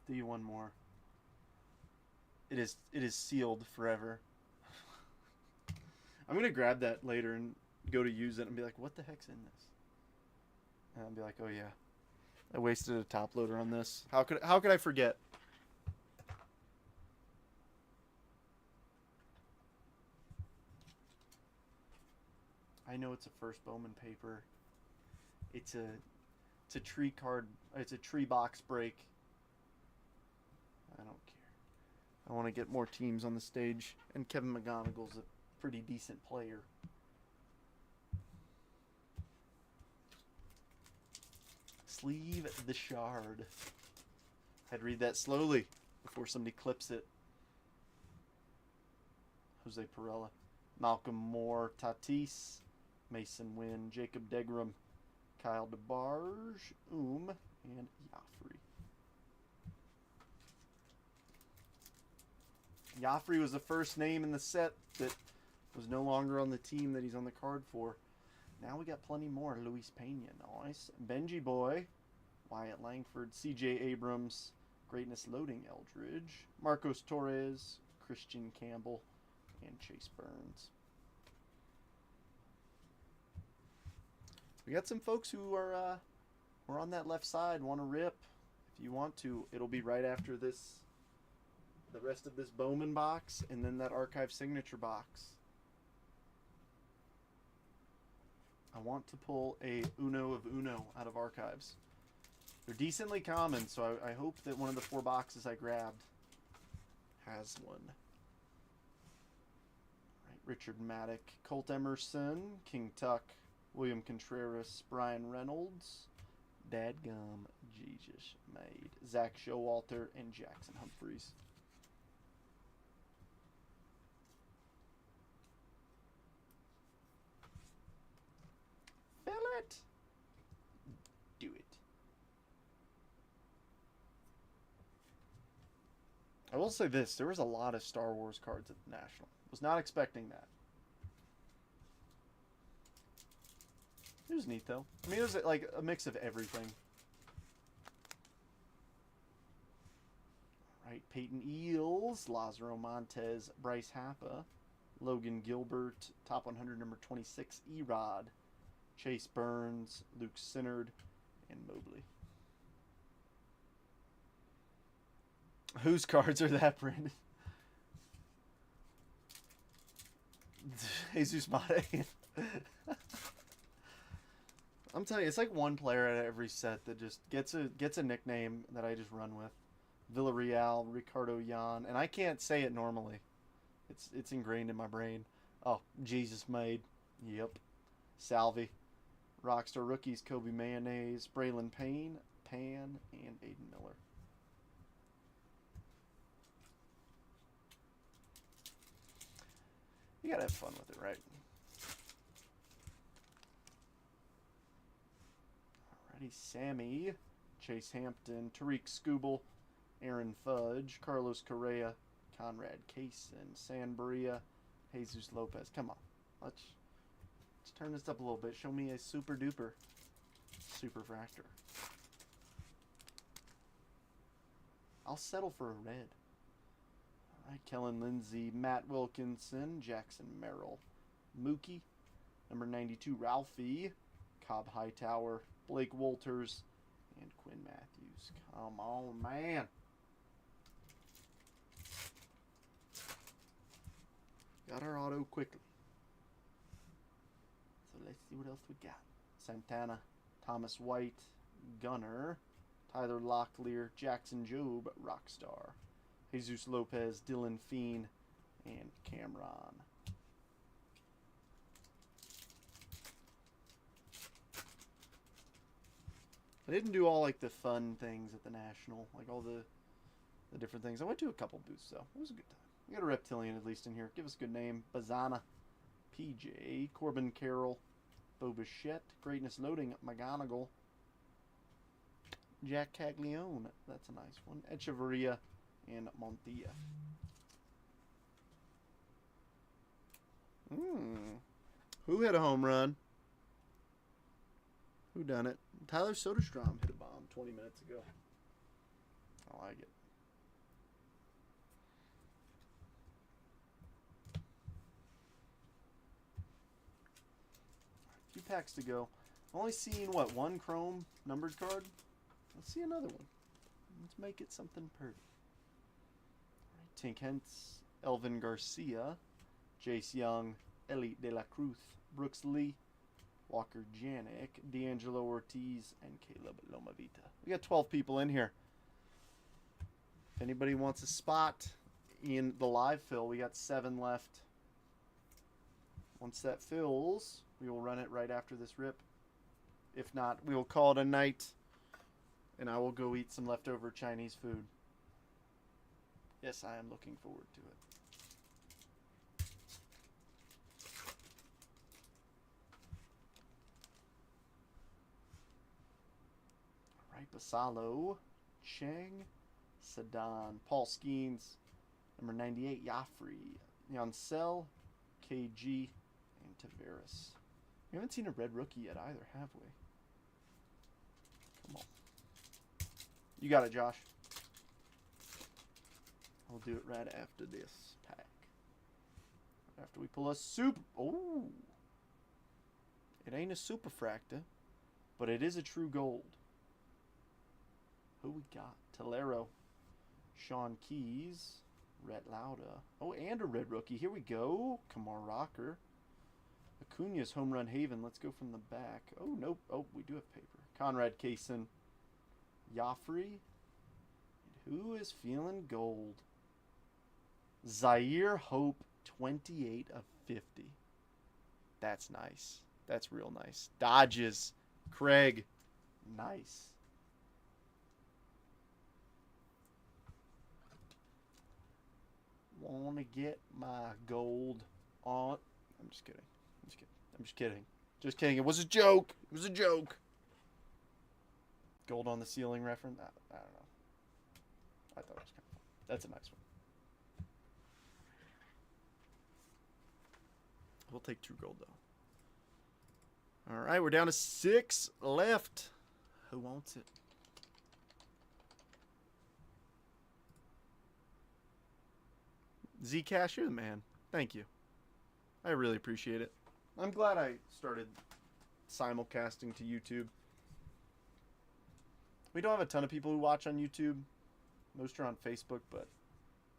Do you one more? It is sealed forever. I'm gonna grab that later and go to use it and be like, what the heck's in this? And I'll be like, oh yeah, I wasted a top loader on this. How could I forget? I know it's a first Bowman paper. It's a tree card. It's a tree box break. I don't care. I want to get more teams on the stage, and Kevin McGonigal's a pretty decent player. Sleeve the shard. I'd read that slowly before somebody clips it. Jose Perella, Malcolm Moore, Tatis, Mason Wynn, Jacob Degram, Kyle DeBarge, and Joffrey. Joffrey was the first name in the set that was no longer on the team that he's on the card for. Now we got plenty more. Luis Pena, nice. Benji Boy, Wyatt Langford, C.J. Abrams, Greatness Loading Eldridge, Marcos Torres, Christian Campbell, and Chase Burns. We got some folks who are on that left side, want to rip. If you want to, it'll be right after this, the rest of this Bowman box, and then that archive signature box. I want to pull a Uno of Uno out of archives. They're decently common, so I hope that one of the 4 boxes I grabbed has one. Right, Richard Maddock, Colt Emerson, King Tuck, William Contreras, Brian Reynolds, Dadgum, Jesus Made, Zach Showalter, and Jackson Humphreys. Fill it. Do it. I will say this, there was a lot of Star Wars cards at the National. Was not expecting that. It was neat, though. I mean, it was like a mix of everything. Right, Peyton Eels, Lazaro Montez, Bryce Happa, Logan Gilbert, top 100, number 26, Erod, Chase Burns, Luke Sinnard, and Mobley. Whose cards are that, Brandon? Jesus Mate. I'm telling you, it's like one player at every set that just gets a nickname that I just run with. Villarreal, Ricardo Yan, and I can't say it normally. It's ingrained in my brain. Oh, Jesus Made. Yep. Salvi. Rockstar Rookies, Kobe Mayonnaise, Braylon Payne, Pan, and Aiden Miller. You gotta have fun with it, right? Alrighty, Sammy, Chase Hampton, Tariq Skubal, Aaron Fudge, Carlos Correa, Conrad Kaysen, Sanbria, Jesus Lopez. Come on, let's turn this up a little bit. Show me a super duper Superfractor. I'll settle for a red. Alright, Kellen Lindsey, Matt Wilkinson, Jackson Merrill, Mookie, number 92, Ralphie, Cobb Hightower, Blake Wolters, and Quinn Matthews. Come on, man. Got our auto quickly. So let's see what else we got. Santana, Thomas White, Gunner, Tyler Locklear, Jackson Jobe, Rockstar, Jesus Lopez, Dylan Feen, and Cameron. I didn't do all like the fun things at the National, like all the different things. I went to a couple booths though. It was a good time. We got a reptilian at least in here. Give us a good name. Bazana, PJ, Corbin Carroll, Bo Bichette, Greatness Loading, McGonigal, Jack Caglione. That's a nice one. Echeverria and Montilla. Who hit a home run? Who done it? Tyler Soderstrom hit a bomb 20 minutes ago. I like it. A few packs to go. Only seeing, what, one chrome numbered card? Let's see another one. Let's make it something pretty. All right, Tink Hentz, Elvin Garcia, Jace Young, Elite De La Cruz, Brooks Lee, Walker Janik, D'Angelo Ortiz, and Caleb Lomavita. We got 12 people in here. If anybody wants a spot in the live fill, we got 7 left. Once that fills, we will run it right after this rip. If not, we will call it a night, and I will go eat some leftover Chinese food. Yes, I am looking forward to it. Basalo, Chang, Sedan, Paul Skeens, number 98, Yafri, Yancel, KG, and Tavares. We haven't seen a red rookie yet either, have we? Come on. You got it, Josh. I'll do it right after this pack. After we pull a super... Oh! It ain't a superfractor, but it is a true gold. Who we got? Tolero, Sean Keys, Rhett Lauda. Oh, and a red rookie. Here we go. Kamar Rocker. Acuna's Home Run Haven. Let's go from the back. Oh, nope. Oh, we do have paper. Conrad Kaysen. Joffrey. And who is feeling gold? Zaire Hope, 28 of 50. That's nice. That's real nice. Dodges. Craig. Nice. Want to get my gold on. I'm just kidding. I'm just kidding. I'm just kidding. Just kidding. It was a joke. It was a joke. Gold on the ceiling reference. I don't know. I thought it was kind of fun. That's a nice one. We'll take true gold though. All right, we're down to 6 left. Who wants it? Zcash, you're the man. Thank you. I really appreciate it. I'm glad I started simulcasting to YouTube. We don't have a ton of people who watch on YouTube. Most are on Facebook, but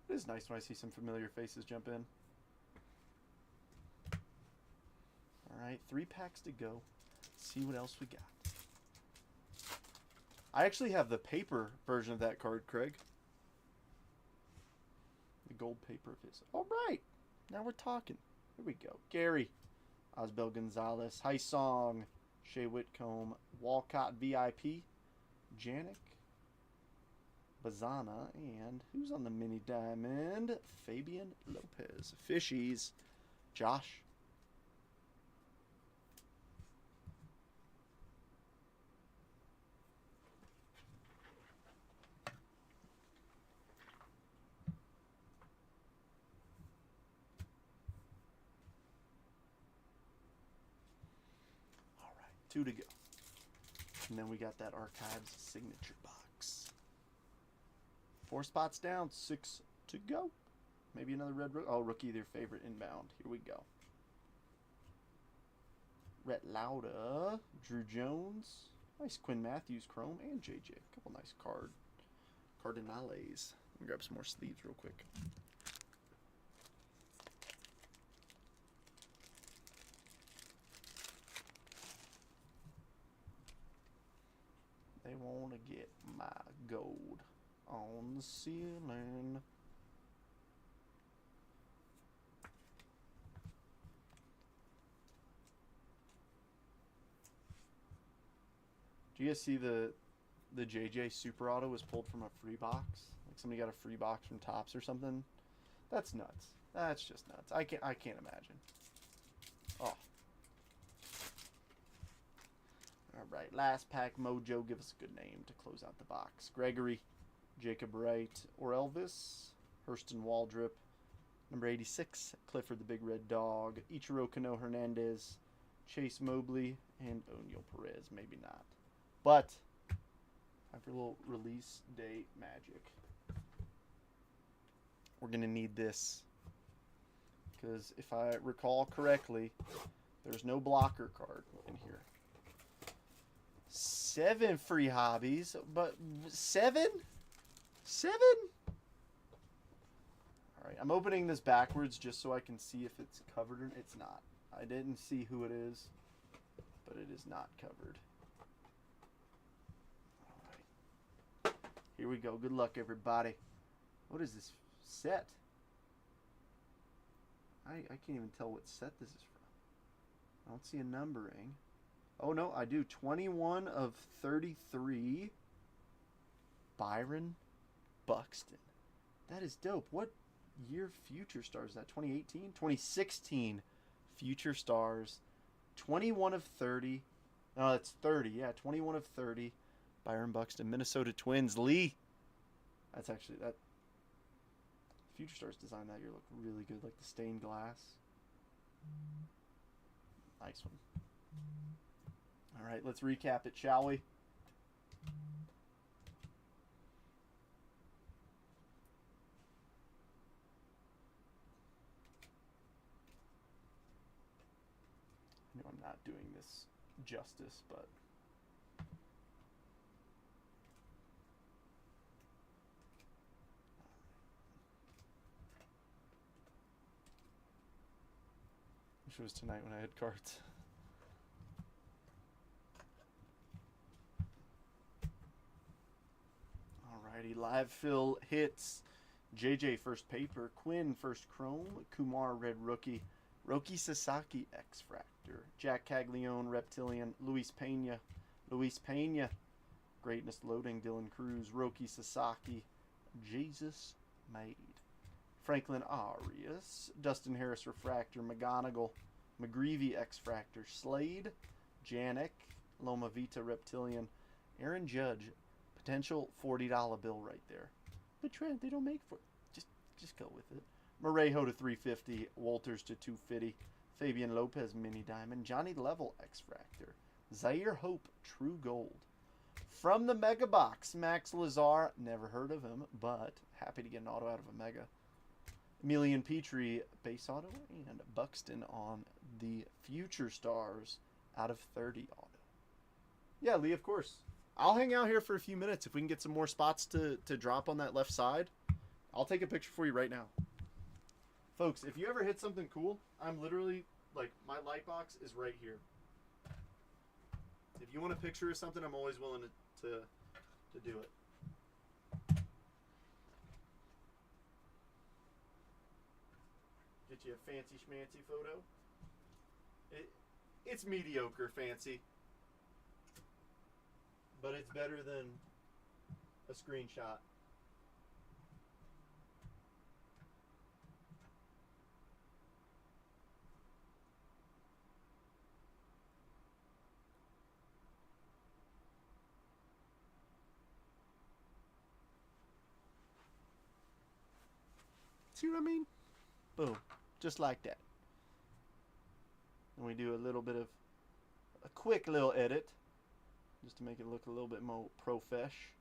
it is nice when I see some familiar faces jump in. Alright, 3 packs to go. Let's see what else we got. I actually have the paper version of that card, Craig. The gold paper of his. Alright, now we're talking. Here we go. Gary, Osbel Gonzalez, Song, Shea Whitcomb, Walcott VIP, Janik, Bazana, and who's on the mini diamond? Fabian Lopez. Fishies, Josh. All right, 2 to go. And then we got that Archives signature box. 4 spots down, 6 to go. Maybe another red rookie. Oh, rookie, their favorite inbound. Here we go. Rhett Lauda, Drew Jones, nice Quinn Matthews Chrome, and JJ. A couple nice Cardinales. Let me grab some more sleeves real quick. They want to get my gold on the ceiling. Do you guys see the JJ Super Auto was pulled from a free box? Like somebody got a free box from Topps or something? That's nuts. That's just nuts. I can't imagine. Oh. Alright, last pack Mojo. Give us a good name to close out the box. Gregory, Jacob Wright, or Elvis, Hurston Waldrop, number 86, Clifford the Big Red Dog, Ichiro Kano Hernandez, Chase Mobley, and O'Neal Perez. Maybe not. But after a little release date magic, we're going to need this. Because if I recall correctly, there's no blocker card in here. 7 free hobbies, but 7? 7? Alright, I'm opening this backwards just so I can see if it's covered or it's not. I didn't see who it is, but it is not covered. Alright. Here we go. Good luck, everybody. What is this set? I can't even tell what set this is from. I don't see a numbering. Oh, no, I do. 21 of 33. Byron Buxton. That is dope. What year Future Stars is that? 2018? 2016 Future Stars. 21 of 30. No, that's 30. Yeah, 21 of 30. Byron Buxton. Minnesota Twins. Lee. That's actually... that. Future Stars designed that year look really good. Like the stained glass. Nice one. All right, let's recap it, shall we? I know I'm not doing this justice, but wish it was tonight when I had cards. Alrighty, live fill hits. JJ first paper, Quinn first chrome, Kumar red rookie, Roki Sasaki X Fractor, Jack Caglione Reptilian, Luis Pena, Greatness Loading, Dylan Cruz, Roki Sasaki, Jesus Made, Franklin Arias, Dustin Harris Refractor, McGonigal, McGreevy X Fractor, Slade, Janik, Loma Vita Reptilian, Aaron Judge, potential $40 bill right there. But Trent, they don't make for just go with it. Morejo to 350, Walters to 250, Fabian Lopez Mini Diamond, Johnny Level X Fractor, Zaire Hope True Gold. From the Mega Box, Max Lazar, never heard of him, but happy to get an auto out of a Mega. Emilian Petrie, base auto, and Buxton on the Future Stars out of 30 auto. Yeah, Lee, of course. I'll hang out here for a few minutes if we can get some more spots to drop on that left side. I'll take a picture for you right now. Folks, if you ever hit something cool, I'm literally, like, my light box is right here. If you want a picture of something, I'm always willing to do it. Get you a fancy schmancy photo. It's mediocre fancy. But it's better than a screenshot. See what I mean? Boom. Just like that. And we do a little bit of a quick little edit just to make it look a little bit more profesh.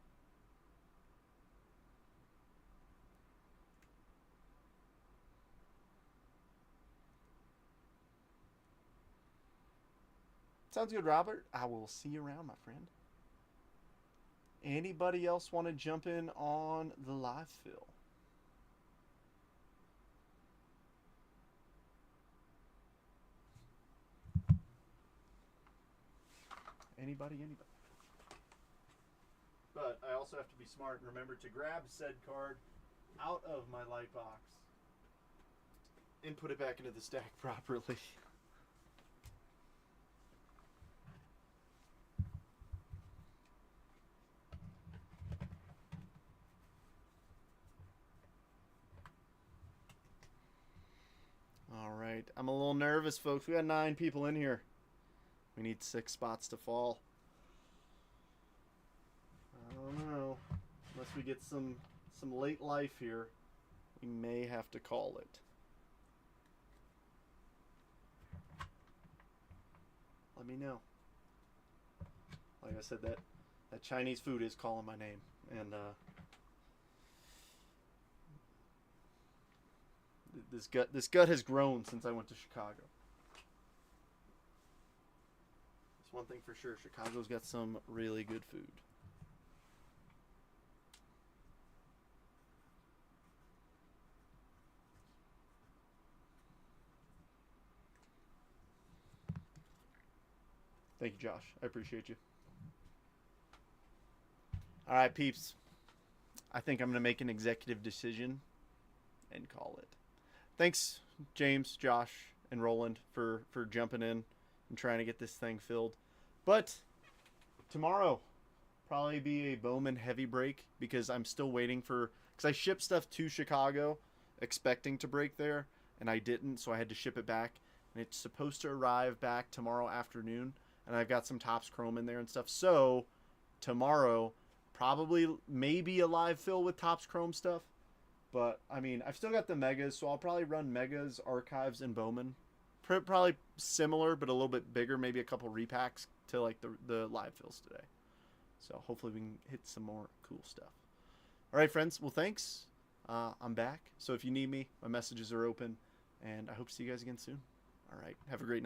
Sounds good, Robert. I will see you around, my friend. Anybody else want to jump in on the live fill? Anybody? But I also have to be smart and remember to grab said card out of my light box and put it back into the stack properly. All right, I'm a little nervous, folks. We got 9 people in here. We need 6 spots to fall. I don't know. Unless we get some late life here, we may have to call it. Let me know. Like I said, that Chinese food is calling my name, and this gut has grown since I went to Chicago. It's one thing for sure. Chicago's got some really good food. Thank you, Josh. I appreciate you. All right, peeps. I think I'm going to make an executive decision and call it. Thanks, James, Josh, and Roland for jumping in and trying to get this thing filled. But tomorrow probably be a Bowman heavy break because I'm still waiting for... Because I shipped stuff to Chicago expecting to break there, and I didn't, so I had to ship it back. And it's supposed to arrive back tomorrow afternoon, and I've got some Topps Chrome in there and stuff. So tomorrow, probably maybe a live fill with Topps Chrome stuff. But, I mean, I've still got the Megas, so I'll probably run Megas, Archives, and Bowman. Probably similar, but a little bit bigger. Maybe a couple repacks to, like, the live fills today. So, hopefully we can hit some more cool stuff. All right, friends. Well, thanks. I'm back. So, if you need me, my messages are open. And I hope to see you guys again soon. All right. Have a great night.